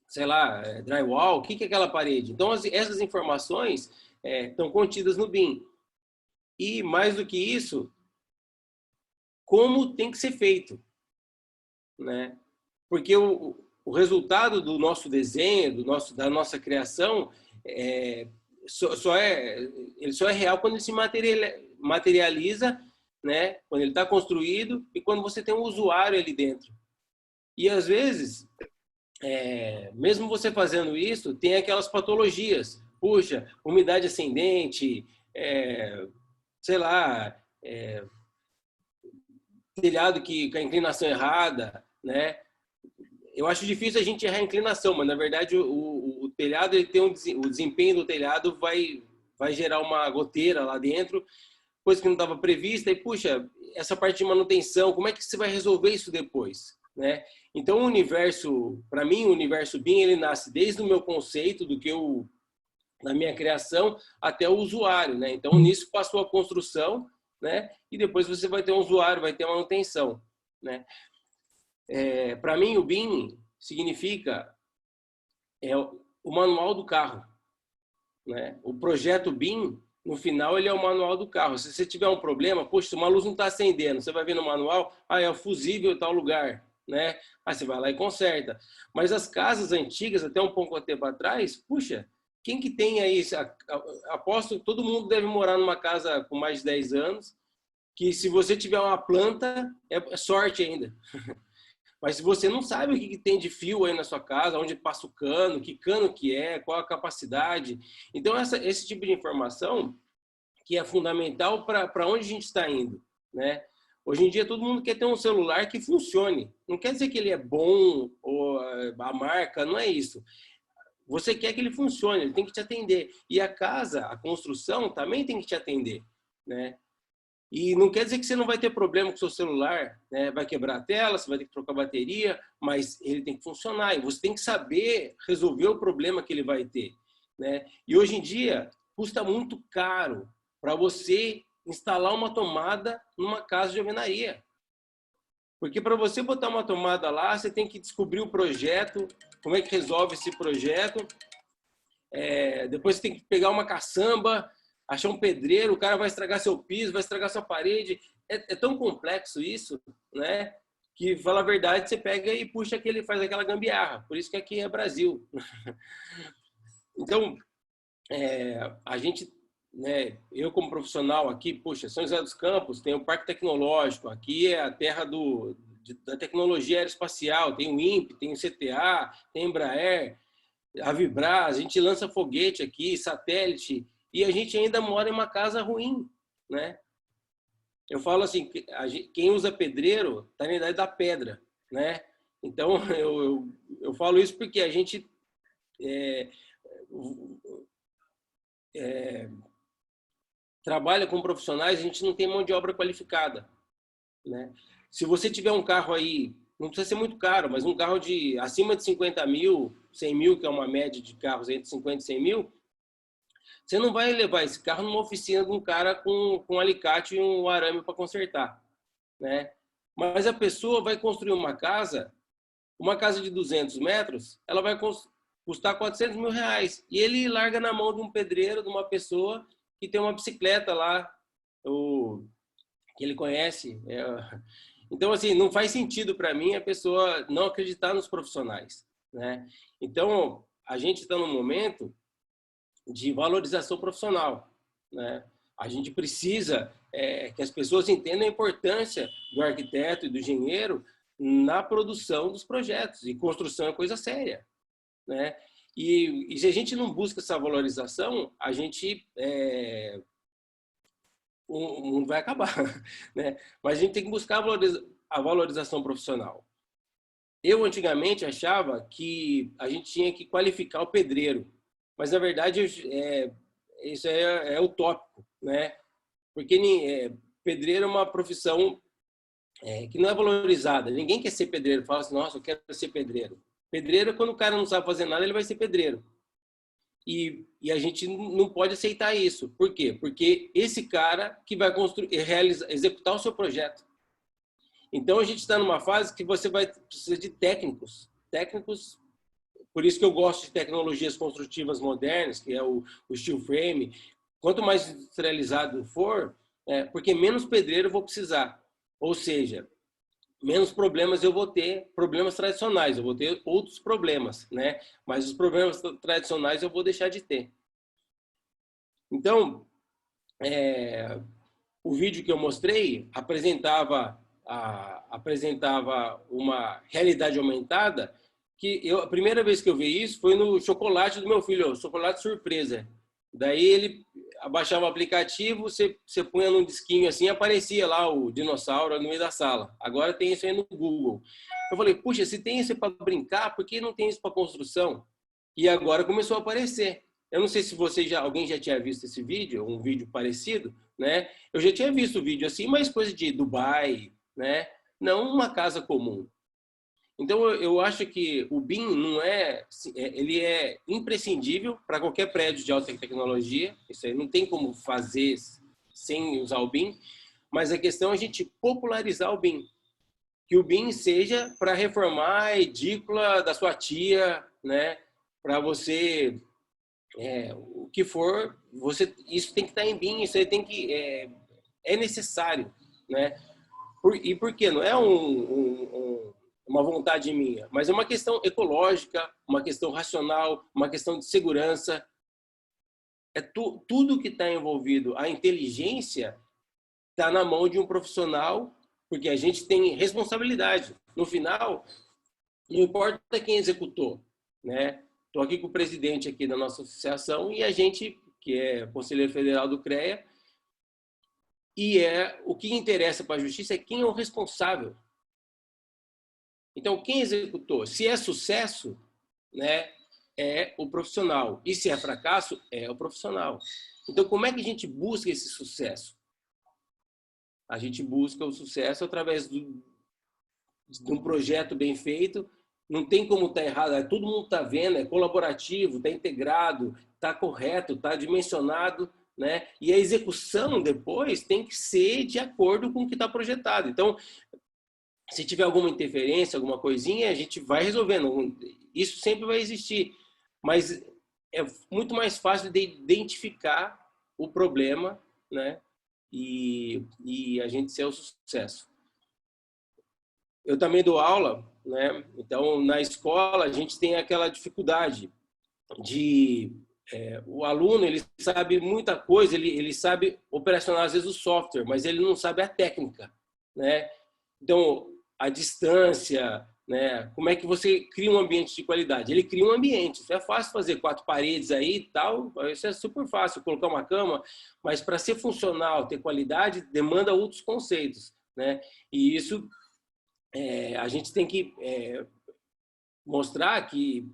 sei lá, drywall, o que é aquela parede? Então, essas informações estão contidas no BIM. E, mais do que isso, como tem que ser feito, né? Porque o resultado do nosso desenho, da nossa criação, ele só é real quando ele se materializa, né? Quando ele está construído e quando você tem um usuário ali dentro. E às vezes, mesmo você fazendo isso, tem aquelas patologias. Puxa, umidade ascendente, sei lá, telhado com a inclinação errada, né? Eu acho difícil a gente errar a inclinação, mas na verdade o telhado, ele tem o desempenho do telhado vai gerar uma goteira lá dentro, coisa que não estava prevista, e puxa, essa parte de manutenção, como é que você vai resolver isso depois, né? Então o universo, para mim, o universo BIM, ele nasce desde o meu conceito, na minha criação, até o usuário, né? Então nisso passou a construção, né? E depois você vai ter um usuário, vai ter manutenção, né? Para mim, o BIM significa o manual do carro, né? O projeto BIM, no final, ele é o manual do carro. Se você tiver um problema, poxa, uma luz não está acendendo, você vai ver no manual, é o fusível em tal lugar, né? Aí você vai lá e conserta. Mas as casas antigas, até um pouco tempo atrás, puxa, quem que tem aí? Aposto que todo mundo deve morar numa casa com mais de 10 anos, que se você tiver uma planta, é sorte ainda. Mas se você não sabe o que tem de fio aí na sua casa, onde passa o cano, que cano que é, qual a capacidade. Então, esse tipo de informação que é fundamental para onde a gente está indo, né? Hoje em dia, todo mundo quer ter um celular que funcione. Não quer dizer que ele é bom ou a marca, não é isso. Você quer que ele funcione, ele tem que te atender. E a casa, a construção, também tem que te atender, né? E não quer dizer que você não vai ter problema com o seu celular, né? Vai quebrar a tela, você vai ter que trocar a bateria, mas ele tem que funcionar. E você tem que saber resolver o problema que ele vai ter, né? E hoje em dia, custa muito caro para você instalar uma tomada numa casa de alvenaria. Porque para você botar uma tomada lá, você tem que descobrir o projeto, como é que resolve esse projeto. Depois você tem que pegar uma caçamba, achar um pedreiro, o cara vai estragar seu piso, vai estragar sua parede. É tão complexo isso, né? Que, fala a verdade, você pega e puxa faz aquela gambiarra. Por isso que aqui é Brasil. Então, a gente, né, eu como profissional aqui, puxa, São José dos Campos tem o Parque Tecnológico, aqui é a terra da tecnologia aeroespacial, tem o INPE, tem o CTA, tem a Embraer, a Vibras, a gente lança foguete aqui, satélite, e a gente ainda mora em uma casa ruim, né? Eu falo assim, quem usa pedreiro está na idade da pedra, né? Então, eu falo isso porque a gente trabalha com profissionais, a gente não tem mão de obra qualificada, né? Se você tiver um carro aí, não precisa ser muito caro, mas um carro de acima de 50 mil, 100 mil, que é uma média de carros entre 50 e 100 mil, você não vai levar esse carro numa oficina de um cara com um alicate e um arame para consertar, né? Mas a pessoa vai construir uma casa de 200 metros, ela vai custar 400 mil reais. E ele larga na mão de um pedreiro, de uma pessoa que tem uma bicicleta lá, que ele conhece. Então, assim, não faz sentido para mim a pessoa não acreditar nos profissionais, né? Então, a gente está num momento de valorização profissional, né? A gente precisa que as pessoas entendam a importância do arquiteto e do engenheiro na produção dos projetos, e construção é coisa séria, né? E se a gente não busca essa valorização, o mundo vai acabar, né? Mas a gente tem que buscar a valorização profissional. Eu antigamente achava que a gente tinha que qualificar o pedreiro, mas na verdade isso é utópico, né? Porque pedreiro é uma profissão que não é valorizada. Ninguém quer ser pedreiro. Fala assim, nossa, eu quero ser pedreiro. Pedreiro, quando o cara não sabe fazer nada, ele vai ser pedreiro. E a gente não pode aceitar isso. Por quê? Porque esse cara que vai executar o seu projeto. Então, a gente está numa fase que você vai precisar de técnicos. Técnicos, por isso que eu gosto de tecnologias construtivas modernas, que é o steel frame. Quanto mais industrializado for, porque menos pedreiro eu vou precisar. Ou seja, menos problemas eu vou ter, problemas tradicionais, eu vou ter outros problemas, né? Mas os problemas tradicionais eu vou deixar de ter. Então, o vídeo que eu mostrei apresentava uma realidade aumentada, que a primeira vez que eu vi isso foi no chocolate do meu filho, o chocolate surpresa. Daí baixava o aplicativo, você punha num disquinho assim, aparecia lá o dinossauro no meio da sala. Agora tem isso aí no Google. Eu falei, puxa, se tem isso para brincar, por que não tem isso para construção? E agora começou a aparecer. Eu não sei se alguém já tinha visto esse vídeo, um vídeo parecido, né? Eu já tinha visto vídeo assim, mas coisa de Dubai, né? Não uma casa comum. Então, eu acho que o BIM ele é imprescindível para qualquer prédio de alta tecnologia. Isso aí não tem como fazer sem usar o BIM. Mas a questão é a gente popularizar o BIM. Que o BIM seja para reformar a edícula da sua tia, né? Para você, o que for, isso tem que estar em BIM, isso aí é necessário, né? E por quê? Não é uma vontade minha, mas é uma questão ecológica, uma questão racional, uma questão de segurança. Tudo que está envolvido, a inteligência está na mão de um profissional, porque a gente tem responsabilidade. No final, não importa quem executou, né? Estou aqui com o presidente aqui da nossa associação e a gente, que é conselheiro federal do CREA, e o que interessa para a justiça é quem é o responsável. Então, quem executou? Se é sucesso, né, é o profissional. E se é fracasso, é o profissional. Então, como é que a gente busca esse sucesso? A gente busca o sucesso através de um projeto bem feito. Não tem como estar errado. Todo mundo está vendo, é colaborativo, está integrado, está correto, está dimensionado, né? E a execução depois tem que ser de acordo com o que está projetado. Então, se tiver alguma interferência, alguma coisinha, a gente vai resolvendo. Isso sempre vai existir. Mas é muito mais fácil de identificar o problema, né? E a gente ser o sucesso. Eu também dou aula, né? Então, na escola, a gente tem aquela dificuldade de... o aluno, ele sabe muita coisa, ele sabe operacionar, às vezes, o software, mas ele não sabe a técnica, né? Então, a distância, né? Como é que você cria um ambiente de qualidade? Ele cria um ambiente. Isso é fácil fazer 4 paredes aí e tal. Isso é super fácil, colocar uma cama. Mas para ser funcional, ter qualidade, demanda outros conceitos, né? E isso a gente tem que mostrar que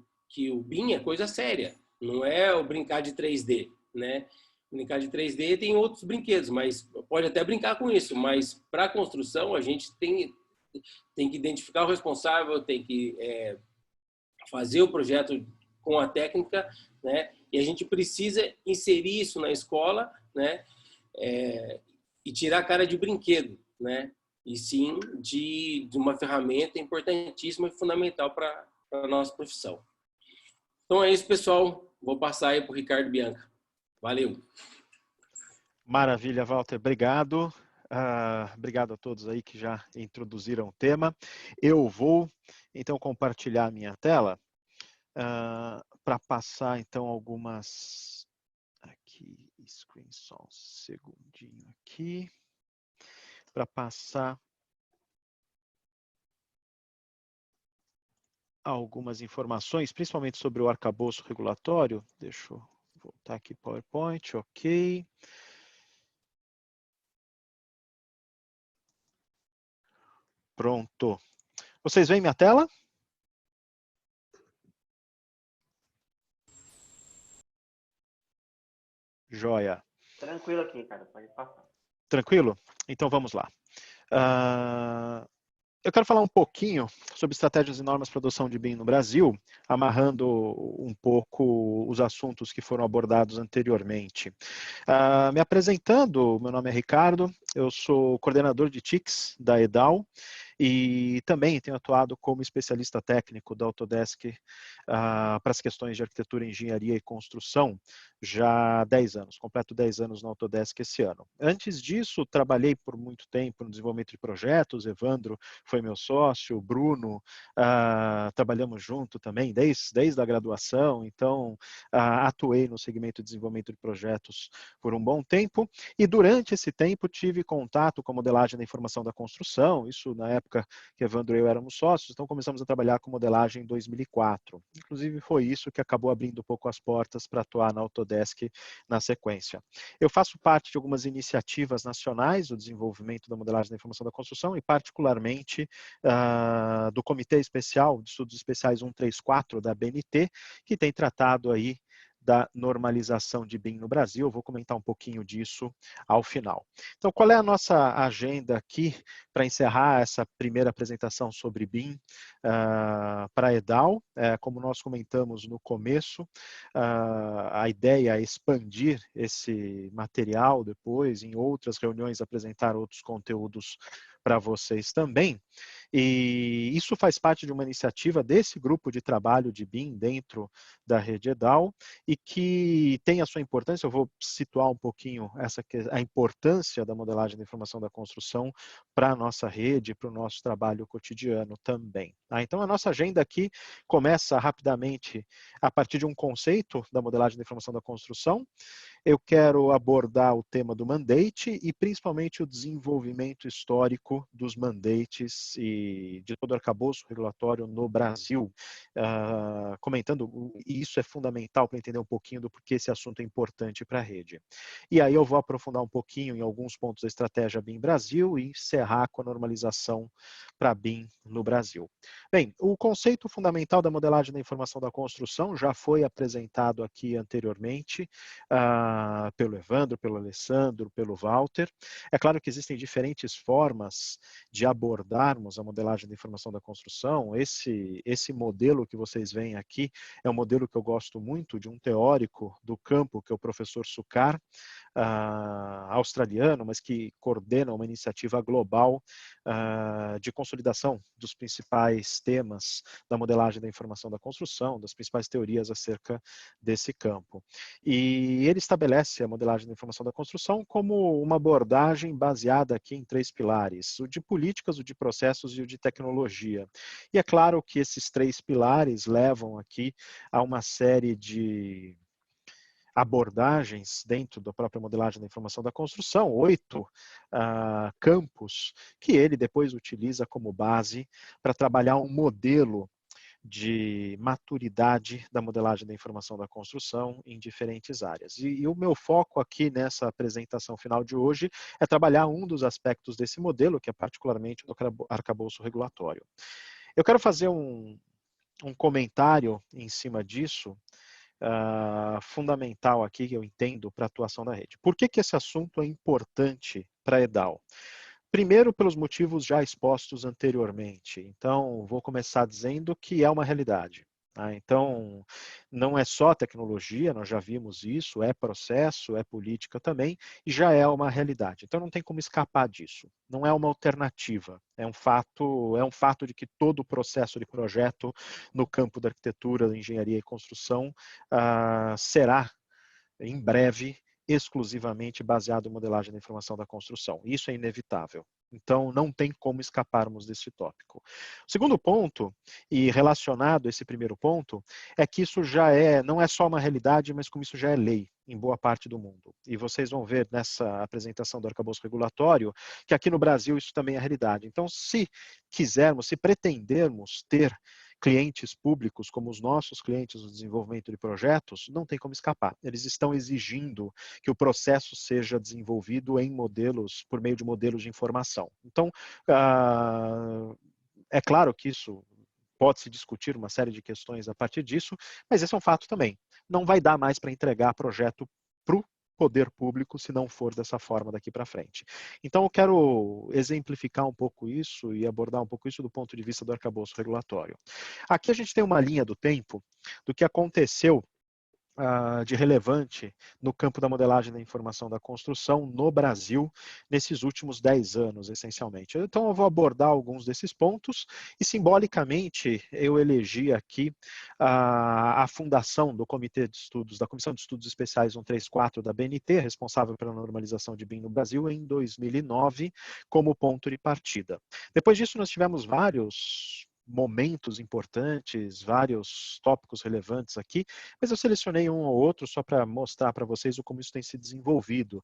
o BIM é coisa séria. Não é o brincar de 3D, né? Brincar de 3D tem outros brinquedos, mas pode até brincar com isso. Mas para a construção, a gente tem que identificar o responsável, tem que fazer o projeto com a técnica, né? E a gente precisa inserir isso na escola, né? E tirar a cara de brinquedo, né? E sim de uma ferramenta importantíssima e fundamental para a nossa profissão. Então é isso, pessoal. Vou passar aí para o Ricardo Bianca. Valeu. Maravilha, Walter. Obrigado. Obrigado a todos aí que já introduziram o tema. Eu vou, então, compartilhar a minha tela para passar, então, algumas... Aqui, screen só um segundinho aqui. Para passar algumas informações, principalmente sobre o arcabouço regulatório. Deixa eu voltar aqui, PowerPoint, ok. Pronto. Vocês veem minha tela? Joia. Tranquilo aqui, cara. Pode passar. Tranquilo? Então vamos lá. Eu quero falar um pouquinho sobre estratégias e normas para adoção de BIM no Brasil, amarrando um pouco os assuntos que foram abordados anteriormente. Me apresentando, meu nome é Ricardo, eu sou coordenador de TICs da EDAL e também tenho atuado como especialista técnico da Autodesk para as questões de arquitetura, engenharia e construção já há 10 anos, completo 10 anos na Autodesk esse ano. Antes disso, trabalhei por muito tempo no desenvolvimento de projetos, Evandro foi meu sócio, o Bruno, trabalhamos junto também desde a graduação, então atuei no segmento de desenvolvimento de projetos por um bom tempo e durante esse tempo tive contato com a modelagem da informação da construção, isso na época época que Evandro e eu éramos sócios, então começamos a trabalhar com modelagem em 2004. Inclusive foi isso que acabou abrindo um pouco as portas para atuar na Autodesk na sequência. Eu faço parte de algumas iniciativas nacionais do desenvolvimento da modelagem da informação da construção e particularmente do Comitê Especial de Estudos Especiais 134 da BNT, que tem tratado aí da normalização de BIM no Brasil. Eu vou comentar um pouquinho disso ao final. Então, qual é a nossa agenda aqui para encerrar essa primeira apresentação sobre BIM para a EDAL? Como nós comentamos no começo, a ideia é expandir esse material depois, em outras reuniões, apresentar outros conteúdos para vocês também. E isso faz parte de uma iniciativa desse grupo de trabalho de BIM dentro da rede EDAL e que tem a sua importância. Eu vou situar um pouquinho a importância da modelagem da informação da construção para a nossa rede, para o nosso trabalho cotidiano também. Então, a nossa agenda aqui começa rapidamente a partir de um conceito da modelagem da informação da construção. Eu quero abordar o tema do mandate e principalmente o desenvolvimento histórico dos mandates e de todo o arcabouço regulatório no Brasil, comentando, e isso é fundamental para entender um pouquinho do porquê esse assunto é importante para a rede. E aí eu vou aprofundar um pouquinho em alguns pontos da estratégia BIM Brasil e encerrar com a normalização para BIM no Brasil. Bem, o conceito fundamental da modelagem da informação da construção já foi apresentado aqui anteriormente, pelo Evandro, pelo Alessandro, pelo Walter. É claro que existem diferentes formas de abordarmos a modelagem da informação da construção. Esse modelo que vocês veem aqui é um modelo que eu gosto muito, de um teórico do campo, que é o professor Sukkar, australiano, mas que coordena uma iniciativa global de consolidação dos principais temas da modelagem da informação da construção, das principais teorias acerca desse campo. E ele estabelece a modelagem da informação da construção como uma abordagem baseada aqui em 3 pilares: o de políticas, o de processos e o de tecnologia. E é claro que esses 3 pilares levam aqui a uma série de abordagens dentro da própria modelagem da informação da construção, 8 campos, que ele depois utiliza como base para trabalhar um modelo de maturidade da modelagem da informação da construção em diferentes áreas. E o meu foco aqui nessa apresentação final de hoje é trabalhar um dos aspectos desse modelo, que é particularmente o arcabouço regulatório. Eu quero fazer um comentário em cima disso, fundamental aqui, que eu entendo, para a atuação da rede. Por que esse assunto é importante para a EDAL? Primeiro, pelos motivos já expostos anteriormente. Então, vou começar dizendo que é uma realidade. Então, não é só tecnologia, nós já vimos isso, é processo, é política também, e já é uma realidade. Então, não tem como escapar disso. Não é uma alternativa. É um fato de que todo o processo de projeto no campo da arquitetura, da engenharia e construção será, em breve, exclusivamente baseado em modelagem da informação da construção. Isso é inevitável. Então, não tem como escaparmos desse tópico. O segundo ponto, e relacionado a esse primeiro ponto, é que isso não é só uma realidade, mas como isso já é lei em boa parte do mundo. E vocês vão ver nessa apresentação do arcabouço regulatório que aqui no Brasil isso também é realidade. Então, se quisermos, se pretendermos ter clientes públicos como os nossos clientes no desenvolvimento de projetos, não tem como escapar. Eles estão exigindo que o processo seja desenvolvido em modelos, por meio de modelos de informação. Então, é claro que isso pode-se discutir uma série de questões a partir disso, mas esse é um fato também. Não vai dar mais para entregar projeto para o poder público se não for dessa forma daqui para frente. Então, eu quero exemplificar um pouco isso e abordar um pouco isso do ponto de vista do arcabouço regulatório. Aqui a gente tem uma linha do tempo do que aconteceu de relevante no campo da modelagem da informação da construção no Brasil nesses últimos 10 anos, essencialmente. Então, eu vou abordar alguns desses pontos e, simbolicamente, eu elegi aqui a fundação do Comitê de Estudos, da Comissão de Estudos Especiais 134 da BNT, responsável pela normalização de BIM no Brasil, em 2009, como ponto de partida. Depois disso, nós tivemos vários momentos importantes, vários tópicos relevantes aqui, mas eu selecionei um ou outro só para mostrar para vocês como isso tem se desenvolvido.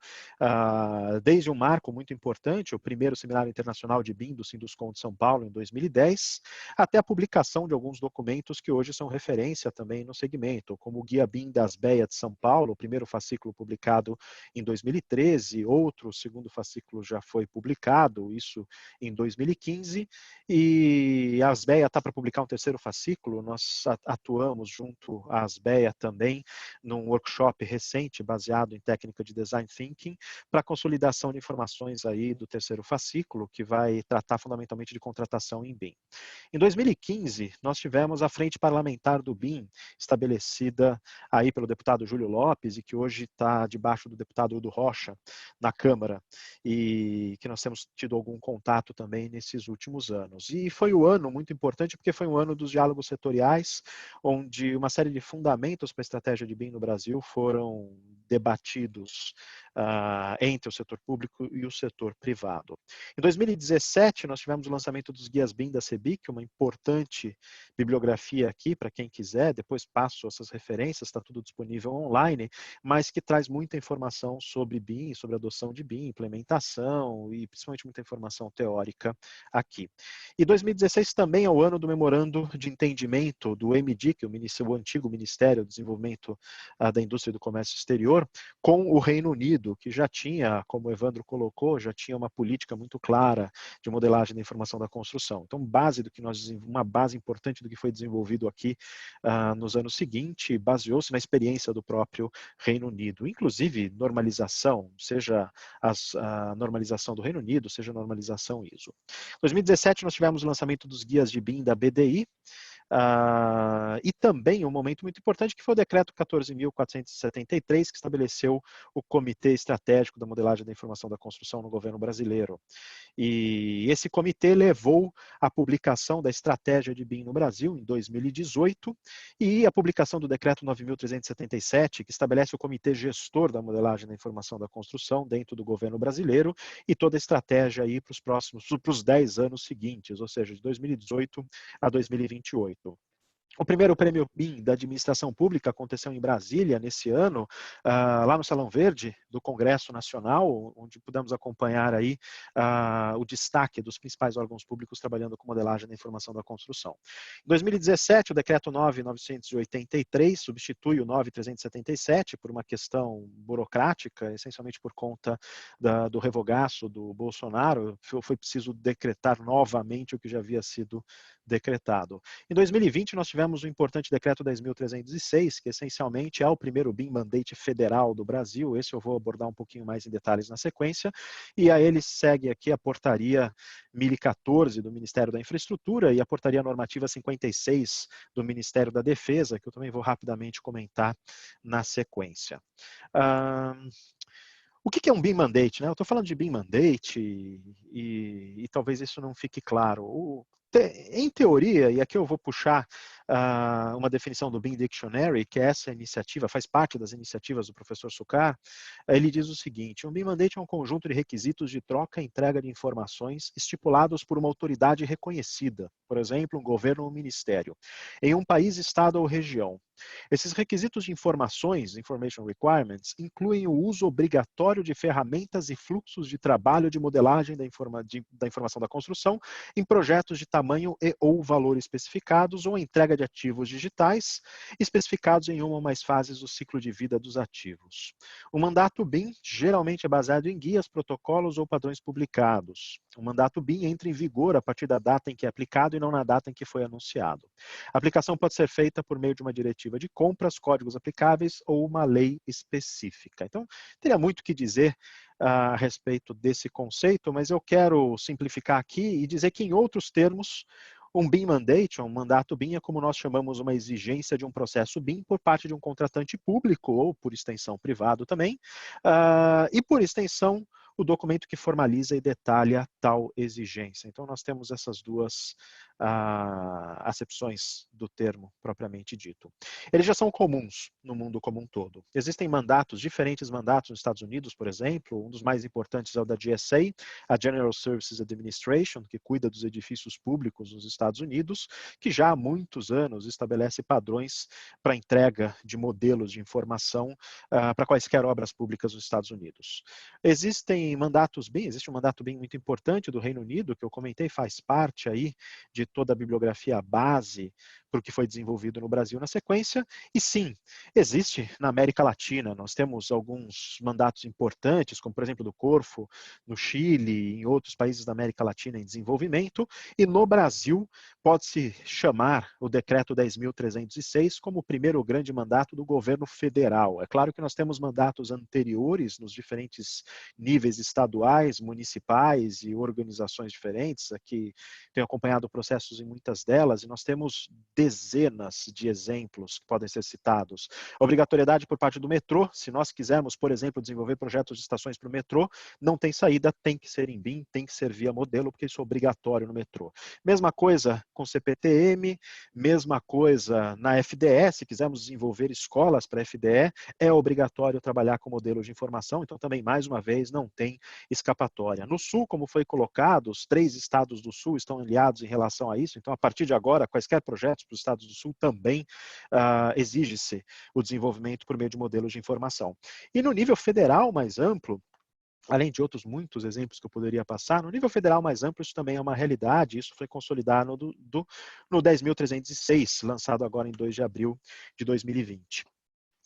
Desde um marco muito importante, o primeiro Seminário Internacional de BIM do Sinduscon de São Paulo, em 2010, até a publicação de alguns documentos que hoje são referência também no segmento, como o Guia BIM das BEA de São Paulo, o primeiro fascículo publicado em 2013, outro segundo fascículo já foi publicado, isso em 2015, e a ASBEA está para publicar um terceiro fascículo. Nós atuamos junto à ASBEA também num workshop recente baseado em técnica de Design Thinking para consolidação de informações aí do terceiro fascículo, que vai tratar fundamentalmente de contratação em BIM. Em 2015, nós tivemos a Frente Parlamentar do BIM, estabelecida aí pelo deputado Júlio Lopes e que hoje está debaixo do deputado Udo Rocha na Câmara, e que nós temos tido algum contato também nesses últimos anos. E foi um ano muito importante porque foi um ano dos diálogos setoriais, onde uma série de fundamentos para a estratégia de BIM no Brasil foram debatidos entre o setor público e o setor privado. Em 2017, nós tivemos o lançamento dos guias BIM da CEBIC, uma importante bibliografia aqui para quem quiser, depois passo essas referências, está tudo disponível online, mas que traz muita informação sobre BIM, sobre adoção de BIM, implementação e principalmente muita informação teórica aqui. E 2016 também é o ano do memorando de entendimento do MDIC, o antigo Ministério do Desenvolvimento da Indústria e do Comércio Exterior, com o Reino Unido, que já tinha, como o Evandro colocou, já tinha uma política muito clara de modelagem da informação da construção. Então, uma base importante do que foi desenvolvido aqui nos anos seguintes, baseou-se na experiência do próprio Reino Unido, inclusive normalização, seja a normalização do Reino Unido, seja a normalização ISO. Em 2017, nós tivemos o lançamento dos guias de BIM da BDI, e também um momento muito importante que foi o decreto 14.473, que estabeleceu o Comitê Estratégico da Modelagem da Informação da Construção no governo brasileiro. E esse comitê levou à publicação da Estratégia de BIM no Brasil em 2018 e a publicação do decreto 9.377, que estabelece o Comitê Gestor da Modelagem da Informação da Construção dentro do governo brasileiro e toda a estratégia aí para os 10 anos seguintes, ou seja, de 2018 a 2028. O primeiro prêmio BIM da administração pública aconteceu em Brasília nesse ano, lá no Salão Verde do Congresso Nacional, onde pudemos acompanhar aí o destaque dos principais órgãos públicos trabalhando com modelagem da informação da construção. Em 2017, o decreto 9.983 substitui o 9.377 por uma questão burocrática, essencialmente por conta do revogaço do Bolsonaro. Foi preciso decretar novamente o que já havia sido decretado. Em 2020, nós tivemos o importante decreto 10.306, que essencialmente é o primeiro BIM Mandate federal do Brasil. Esse eu vou abordar um pouquinho mais em detalhes na sequência. E a ele segue aqui a portaria 1014 do Ministério da Infraestrutura e a portaria normativa 56 do Ministério da Defesa, que eu também vou rapidamente comentar na sequência. O que é um BIM Mandate? Né? Eu estou falando de BIM Mandate e talvez isso não fique claro. Em teoria, e aqui eu vou puxar uma definição do BIM Dictionary, que é essa iniciativa, faz parte das iniciativas do professor Sucar, ele diz o seguinte: um BIM Mandate é um conjunto de requisitos de troca e entrega de informações estipulados por uma autoridade reconhecida, por exemplo, um governo ou um ministério, em um país, estado ou região. Esses requisitos de informações, Information Requirements, incluem o uso obrigatório de ferramentas e fluxos de trabalho de modelagem da informação da construção em projetos de tamanho e ou valor especificados ou entrega de ativos digitais especificados em uma ou mais fases do ciclo de vida dos ativos. O mandato BIM geralmente é baseado em guias, protocolos ou padrões publicados. O mandato BIM entra em vigor a partir da data em que é aplicado e não na data em que foi anunciado. A aplicação pode ser feita por meio de uma diretiva de compras, códigos aplicáveis ou uma lei específica. Então, teria muito o que dizer a respeito desse conceito, mas eu quero simplificar aqui e dizer que, em outros termos, um BIM Mandate, um mandato BIM, é como nós chamamos uma exigência de um processo BIM por parte de um contratante público ou, por extensão, privado também, e, por extensão, o documento que formaliza e detalha tal exigência. Então, nós temos essas duas acepções do termo propriamente dito. Eles já são comuns no mundo como um todo. Existem mandatos, diferentes mandatos nos Estados Unidos, por exemplo. Um dos mais importantes é o da GSA, a General Services Administration, que cuida dos edifícios públicos nos Estados Unidos, que já há muitos anos estabelece padrões para entrega de modelos de informação para quaisquer obras públicas nos Estados Unidos. Existe um mandato bem muito importante do Reino Unido, que eu comentei, faz parte aí de toda a bibliografia base para o que foi desenvolvido no Brasil na sequência, e sim, existe na América Latina. Nós temos alguns mandatos importantes, como por exemplo do Corfo, no Chile e em outros países da América Latina em desenvolvimento, e no Brasil pode-se chamar o Decreto 10.306 como o primeiro grande mandato do governo federal. É claro que nós temos mandatos anteriores nos diferentes níveis estaduais, municipais e organizações diferentes. Aqui tenho acompanhado processos em muitas delas e nós temos dezenas de exemplos que podem ser citados. Obrigatoriedade por parte do metrô, se nós quisermos, por exemplo, desenvolver projetos de estações para o metrô, não tem saída, tem que ser em BIM, tem que ser via modelo, porque isso é obrigatório no metrô. Mesma coisa com CPTM, mesma coisa na FDE, se quisermos desenvolver escolas para FDE, é obrigatório trabalhar com modelos de informação, então também, mais uma vez, não tem escapatória. No Sul, como foi colocado, os 3 estados do Sul estão aliados em relação a isso, então a partir de agora, quaisquer projetos para os estados do Sul também exige-se o desenvolvimento por meio de modelos de informação. E no nível federal mais amplo, além de outros muitos exemplos que eu poderia passar, no nível federal mais amplo isso também é uma realidade, isso foi consolidado no 10.306, lançado agora em 2 de abril de 2020.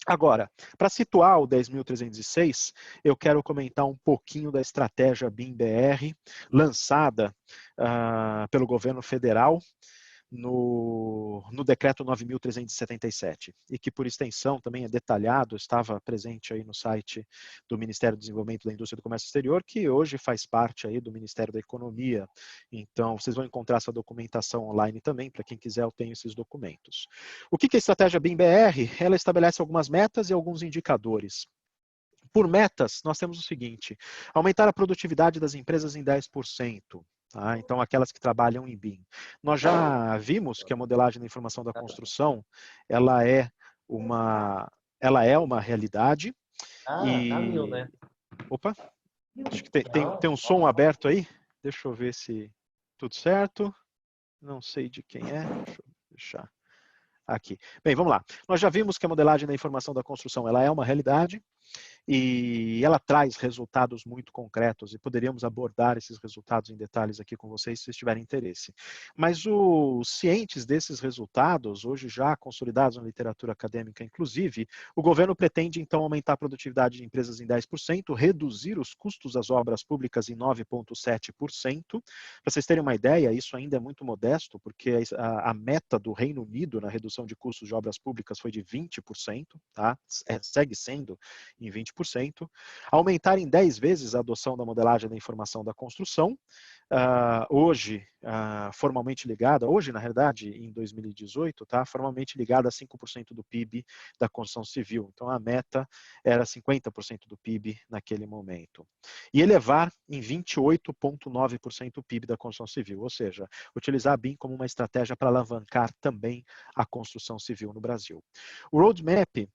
Agora, para situar o 10.306, eu quero comentar um pouquinho da estratégia BIM-BR, lançada pelo governo federal, no decreto 9.377, e que por extensão também é detalhado, estava presente aí no site do Ministério do Desenvolvimento da Indústria e do Comércio Exterior, que hoje faz parte aí do Ministério da Economia. Então, vocês vão encontrar essa documentação online também, para quem quiser eu tenho esses documentos. O que é a estratégia BIM-BR? Ela estabelece algumas metas e alguns indicadores. Por metas, nós temos o seguinte: aumentar a produtividade das empresas em 10%. Tá? Então, aquelas que trabalham em BIM. Nós já vimos que a modelagem da informação da construção, ela é uma realidade. Tá mil, né? Opa, acho que tem um som aberto aí. Deixa eu ver se tudo certo. Não sei de quem é. Deixa eu deixar aqui. Bem, vamos lá. Nós já vimos que a modelagem da informação da construção, ela é uma realidade. E ela traz resultados muito concretos, e poderíamos abordar esses resultados em detalhes aqui com vocês, se vocês tiverem interesse. Mas os cientes desses resultados, hoje já consolidados na literatura acadêmica, inclusive, o governo pretende, então, aumentar a produtividade de empresas em 10%, reduzir os custos das obras públicas em 9,7%. Para vocês terem uma ideia, isso ainda é muito modesto, porque a meta do Reino Unido na redução de custos de obras públicas foi de 20%, tá? Segue sendo em 20%, aumentar em 10 vezes a adoção da modelagem da informação da construção, hoje formalmente ligada, hoje na realidade em 2018, tá, formalmente ligada a 5% do PIB da construção civil. Então a meta era 50% do PIB naquele momento. E elevar em 28,9% o PIB da construção civil, ou seja, utilizar a BIM como uma estratégia para alavancar também a construção civil no Brasil. O roadmap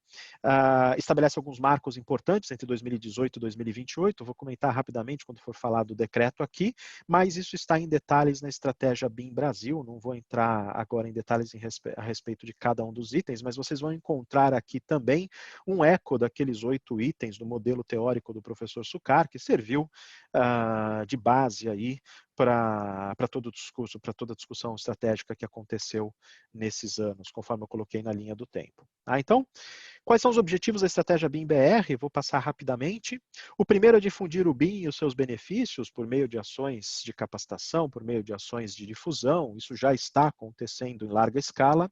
estabelece alguns marcos importantes entre 2018 e 2028, eu vou comentar rapidamente quando for falar do decreto aqui, mas isso está em detalhes na estratégia BIM Brasil, não vou entrar agora em detalhes a respeito de cada um dos itens, mas vocês vão encontrar aqui também um eco daqueles 8 itens do modelo teórico do professor Sucar, que serviu de base aí para todo o discurso, para toda a discussão estratégica que aconteceu nesses anos, conforme eu coloquei na linha do tempo. Então, quais são os objetivos da estratégia BIM-BR? Vou passar rapidamente. O primeiro é difundir o BIM e os seus benefícios por meio de ações de capacitação, por meio de ações de difusão. Isso já está acontecendo em larga escala.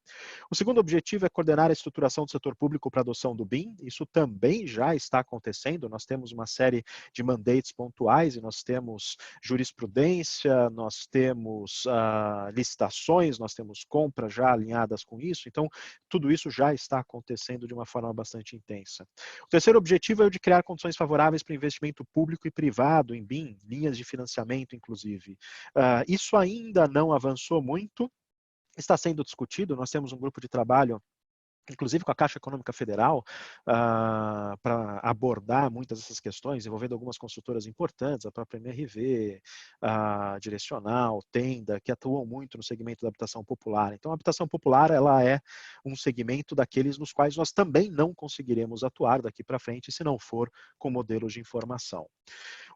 O segundo objetivo é coordenar a estruturação do setor público para a adoção do BIM. Isso também já está acontecendo. Nós temos uma série de mandates pontuais análise, nós temos jurisprudência, nós temos licitações, nós temos compras já alinhadas com isso, então tudo isso já está acontecendo de uma forma bastante intensa. O terceiro objetivo é o de criar condições favoráveis para o investimento público e privado em BIM, linhas de financiamento, inclusive. Isso ainda não avançou muito, está sendo discutido, nós temos um grupo de trabalho inclusive com a Caixa Econômica Federal, para abordar muitas dessas questões, envolvendo algumas consultoras importantes, a própria MRV, a Direcional, Tenda, que atuam muito no segmento da habitação popular. Então, a habitação popular ela é um segmento daqueles nos quais nós também não conseguiremos atuar daqui para frente, se não for com modelos de informação.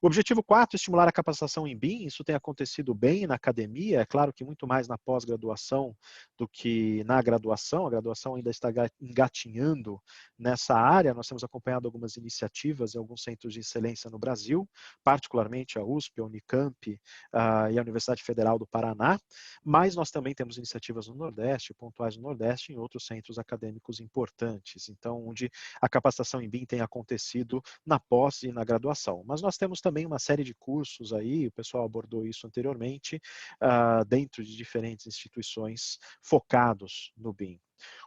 O objetivo 4, estimular a capacitação em BIM, isso tem acontecido bem na academia, é claro que muito mais na pós-graduação do que na graduação, a graduação ainda está engatinhando nessa área, nós temos acompanhado algumas iniciativas em alguns centros de excelência no Brasil, particularmente a USP, a Unicamp e a Universidade Federal do Paraná, mas nós também temos iniciativas no Nordeste, pontuais no Nordeste e em outros centros acadêmicos importantes, então onde a capacitação em BIM tem acontecido na pós e na graduação, mas nós temos também uma série de cursos aí, o pessoal abordou isso anteriormente, dentro de diferentes instituições focados no BIM.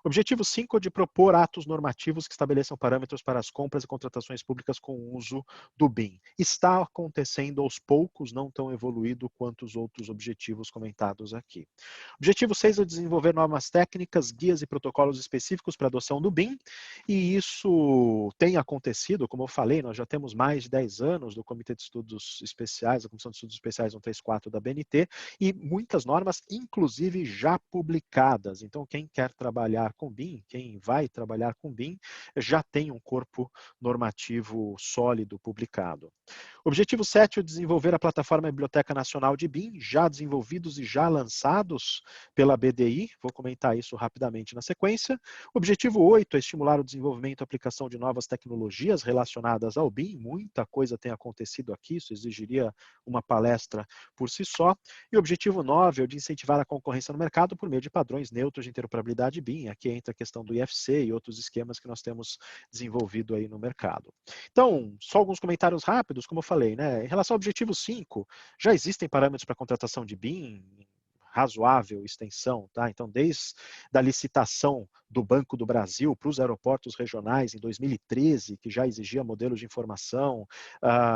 O objetivo 5 é de propor atos normativos que estabeleçam parâmetros para as compras e contratações públicas com o uso do BIM. Está acontecendo aos poucos, não tão evoluído quanto os outros objetivos comentados aqui. Objetivo 6 é desenvolver normas técnicas, guias e protocolos específicos para a adoção do BIM, e isso tem acontecido, como eu falei, nós já temos mais de 10 anos do Comitê de Estudos Especiais, a Comissão de Estudos Especiais 134 da BNT, e muitas normas, inclusive, já publicadas. Então, quem quer trabalhar com BIM, quem vai trabalhar com BIM, já tem um corpo normativo sólido publicado. Objetivo 7 é desenvolver a plataforma Biblioteca Nacional de BIM, já desenvolvidos e já lançados pela BDI, vou comentar isso rapidamente na sequência. Objetivo 8 é estimular o desenvolvimento e aplicação de novas tecnologias relacionadas ao BIM, muita coisa tem acontecido aqui, isso exigiria uma palestra por si só. E o objetivo 9 é o de incentivar a concorrência no mercado por meio de padrões neutros de interoperabilidade BIM, aqui entra a questão do IFC e outros esquemas que nós temos desenvolvido aí no mercado. Então, só alguns comentários rápidos, como eu falei, né? Em relação ao objetivo 5, já existem parâmetros para contratação de BIM, razoável extensão, tá? Então, desde a licitação do Banco do Brasil para os aeroportos regionais em 2013, que já exigia modelos de informação,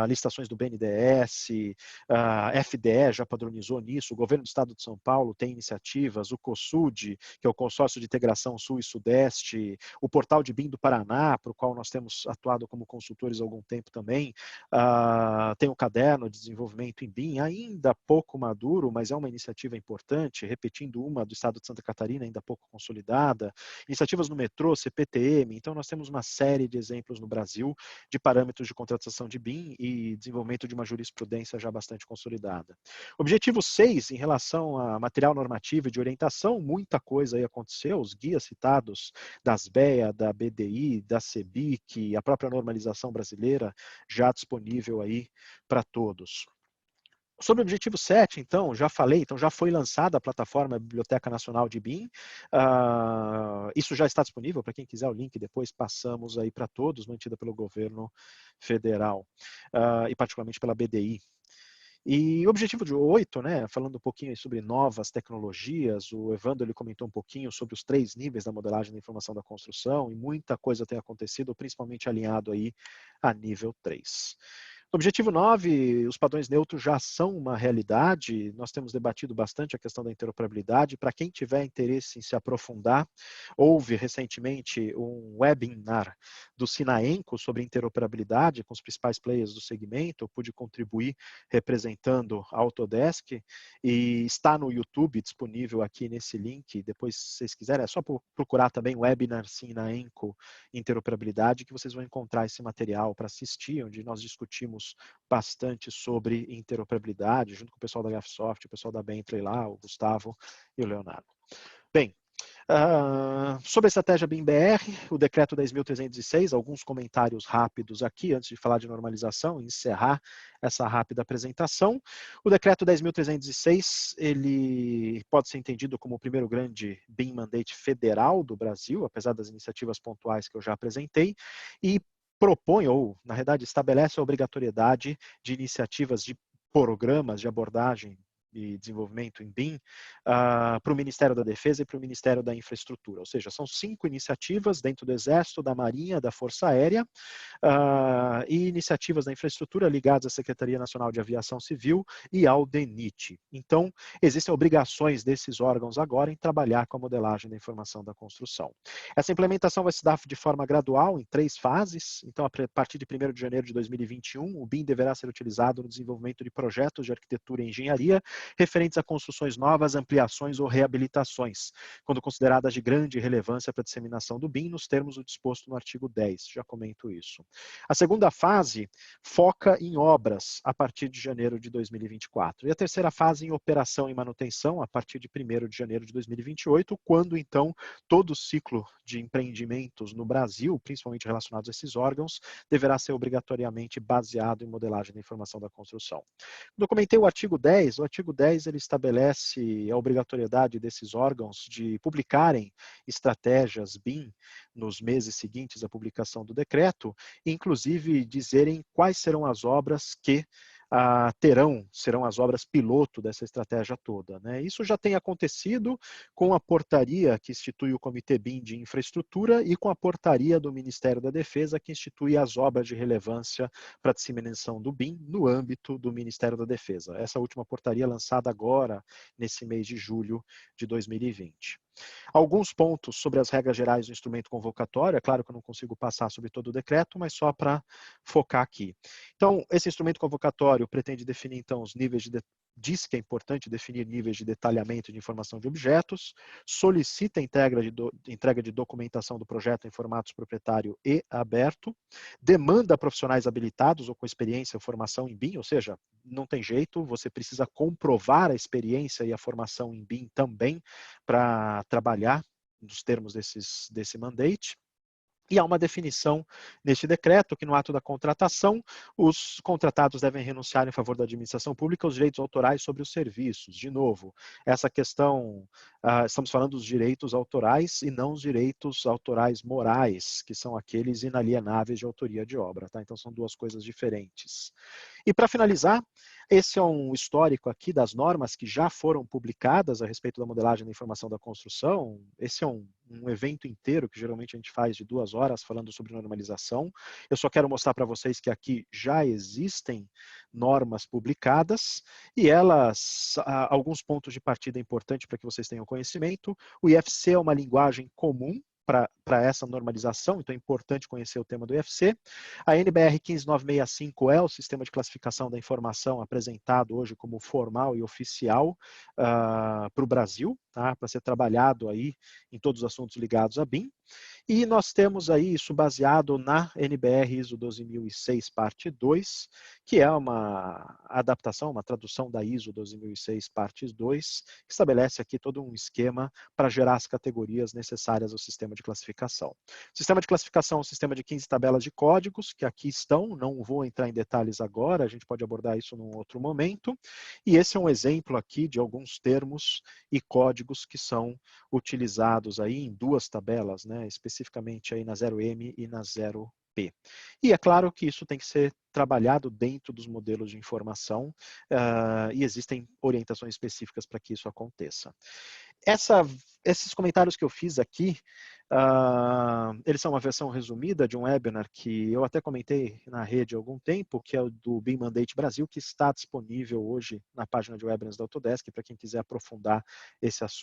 licitações do BNDES, FDE já padronizou nisso, o governo do estado de São Paulo tem iniciativas, o COSUD, que é o Consórcio de Integração Sul e Sudeste, o portal de BIM do Paraná, para o qual nós temos atuado como consultores há algum tempo também, tem o caderno de desenvolvimento em BIM, ainda pouco maduro, mas é uma iniciativa importante, repetindo uma do estado de Santa Catarina, ainda pouco consolidada, iniciativas no metrô, CPTM, então nós temos uma série de exemplos no Brasil de parâmetros de contratação de BIM e desenvolvimento de uma jurisprudência já bastante consolidada. Objetivo 6, em relação a material normativo e de orientação, muita coisa aí aconteceu, os guias citados das BEA, da BDI, da CEBIC, a própria normalização brasileira já disponível aí para todos. Sobre o objetivo 7, então, já falei, então já foi lançada a plataforma Biblioteca Nacional de BIM, isso já está disponível, para quem quiser o link depois passamos aí para todos, mantida pelo governo federal e particularmente pela BDI. E o objetivo de 8, né, falando um pouquinho sobre novas tecnologias, o Evandro ele comentou um pouquinho sobre os 3 níveis da modelagem da informação da construção, e muita coisa tem acontecido, principalmente alinhado aí a nível 3. Objetivo 9, os padrões neutros já são uma realidade, nós temos debatido bastante a questão da interoperabilidade, para quem tiver interesse em se aprofundar, houve recentemente um webinar do Sinaenco sobre interoperabilidade com os principais players do segmento, eu pude contribuir representando a Autodesk, e está no YouTube disponível aqui nesse link, depois se vocês quiserem, é só procurar também webinar Sinaenco interoperabilidade, que vocês vão encontrar esse material para assistir, onde nós discutimos bastante sobre interoperabilidade, junto com o pessoal da Graphisoft, o pessoal da Bentley lá, o Gustavo e o Leonardo. Bem, sobre a estratégia BIM-BR, o decreto 10.306, alguns comentários rápidos aqui, antes de falar de normalização e encerrar essa rápida apresentação. O decreto 10.306, ele pode ser entendido como o primeiro grande BIM mandate federal do Brasil, apesar das iniciativas pontuais que eu já apresentei, e propõe, ou na realidade estabelece a obrigatoriedade de iniciativas de programas de abordagem e desenvolvimento em BIM para o Ministério da Defesa e para o Ministério da Infraestrutura. Ou seja, são 5 iniciativas dentro do Exército, da Marinha, da Força Aérea, e iniciativas da infraestrutura ligadas à Secretaria Nacional de Aviação Civil e ao DENIT. Então, existem obrigações desses órgãos agora em trabalhar com a modelagem da informação da construção. Essa implementação vai se dar de forma gradual, em 3 fases. Então, a partir de 1º de janeiro de 2021, o BIM deverá ser utilizado no desenvolvimento de projetos de arquitetura e engenharia referentes a construções novas, ampliações ou reabilitações, quando consideradas de grande relevância para a disseminação do BIM, nos termos do disposto no artigo 10. Já comento isso. A segunda fase foca em obras a partir de janeiro de 2024. E a terceira fase em operação e manutenção a partir de 1º de janeiro de 2028, quando então todo o ciclo de empreendimentos no Brasil, principalmente relacionados a esses órgãos, deverá ser obrigatoriamente baseado em modelagem da informação da construção. Quando eu comentei o artigo 10 ele estabelece a obrigatoriedade desses órgãos de publicarem estratégias BIM nos meses seguintes à publicação do decreto, inclusive dizerem quais serão as obras que serão as obras piloto dessa estratégia toda, né? Isso já tem acontecido com a portaria que institui o Comitê BIM de Infraestrutura e com a portaria do Ministério da Defesa que institui as obras de relevância para a disseminação do BIM no âmbito do Ministério da Defesa. Essa última portaria lançada agora, nesse mês de julho de 2020. Alguns pontos sobre as regras gerais do instrumento convocatório, é claro que eu não consigo passar sobre todo o decreto, mas só para focar aqui. Então, esse instrumento convocatório pretende definir, então, os níveis diz que é importante definir níveis de detalhamento de informação de objetos, solicita entrega de documentação do projeto em formatos proprietário e aberto, demanda profissionais habilitados ou com experiência ou formação em BIM, ou seja, não tem jeito, você precisa comprovar a experiência e a formação em BIM também para trabalhar nos termos desse mandate. E há uma definição neste decreto que no ato da contratação, os contratados devem renunciar em favor da administração pública aos direitos autorais sobre os serviços. De novo, essa questão, estamos falando dos direitos autorais e não os direitos autorais morais, que são aqueles inalienáveis de autoria de obra, tá? Então são 2 coisas diferentes. E para finalizar, esse é um histórico aqui das normas que já foram publicadas a respeito da modelagem da informação da construção. Esse é um evento inteiro que geralmente a gente faz de 2 horas falando sobre normalização. Eu só quero mostrar para vocês que aqui já existem normas publicadas e elas, alguns pontos de partida importantes para que vocês tenham conhecimento. O IFC é uma linguagem comum para essa normalização, então é importante conhecer o tema do IFC. A NBR 15965 é o sistema de classificação da informação apresentado hoje como formal e oficial para o Brasil, tá? Para ser trabalhado aí em todos os assuntos ligados a BIM. E nós temos aí isso baseado na NBR ISO 12006, parte 2, que é uma adaptação, uma tradução da ISO 12006, parte 2, que estabelece aqui todo um esquema para gerar as categorias necessárias ao sistema de classificação. O sistema de classificação é um sistema de 15 tabelas de códigos, que aqui estão, não vou entrar em detalhes agora, a gente pode abordar isso num outro momento, e esse é um exemplo aqui de alguns termos e códigos que são utilizados aí em 2 tabelas, né, especificamente aí na 0M e na 0P. E é claro que isso tem que ser trabalhado dentro dos modelos de informação e existem orientações específicas para que isso aconteça. Esses comentários que eu fiz aqui, eles são uma versão resumida de um webinar que eu até comentei na rede há algum tempo, que é o do BIM Mandate Brasil, que está disponível hoje na página de webinars da Autodesk, para quem quiser aprofundar esse assunto.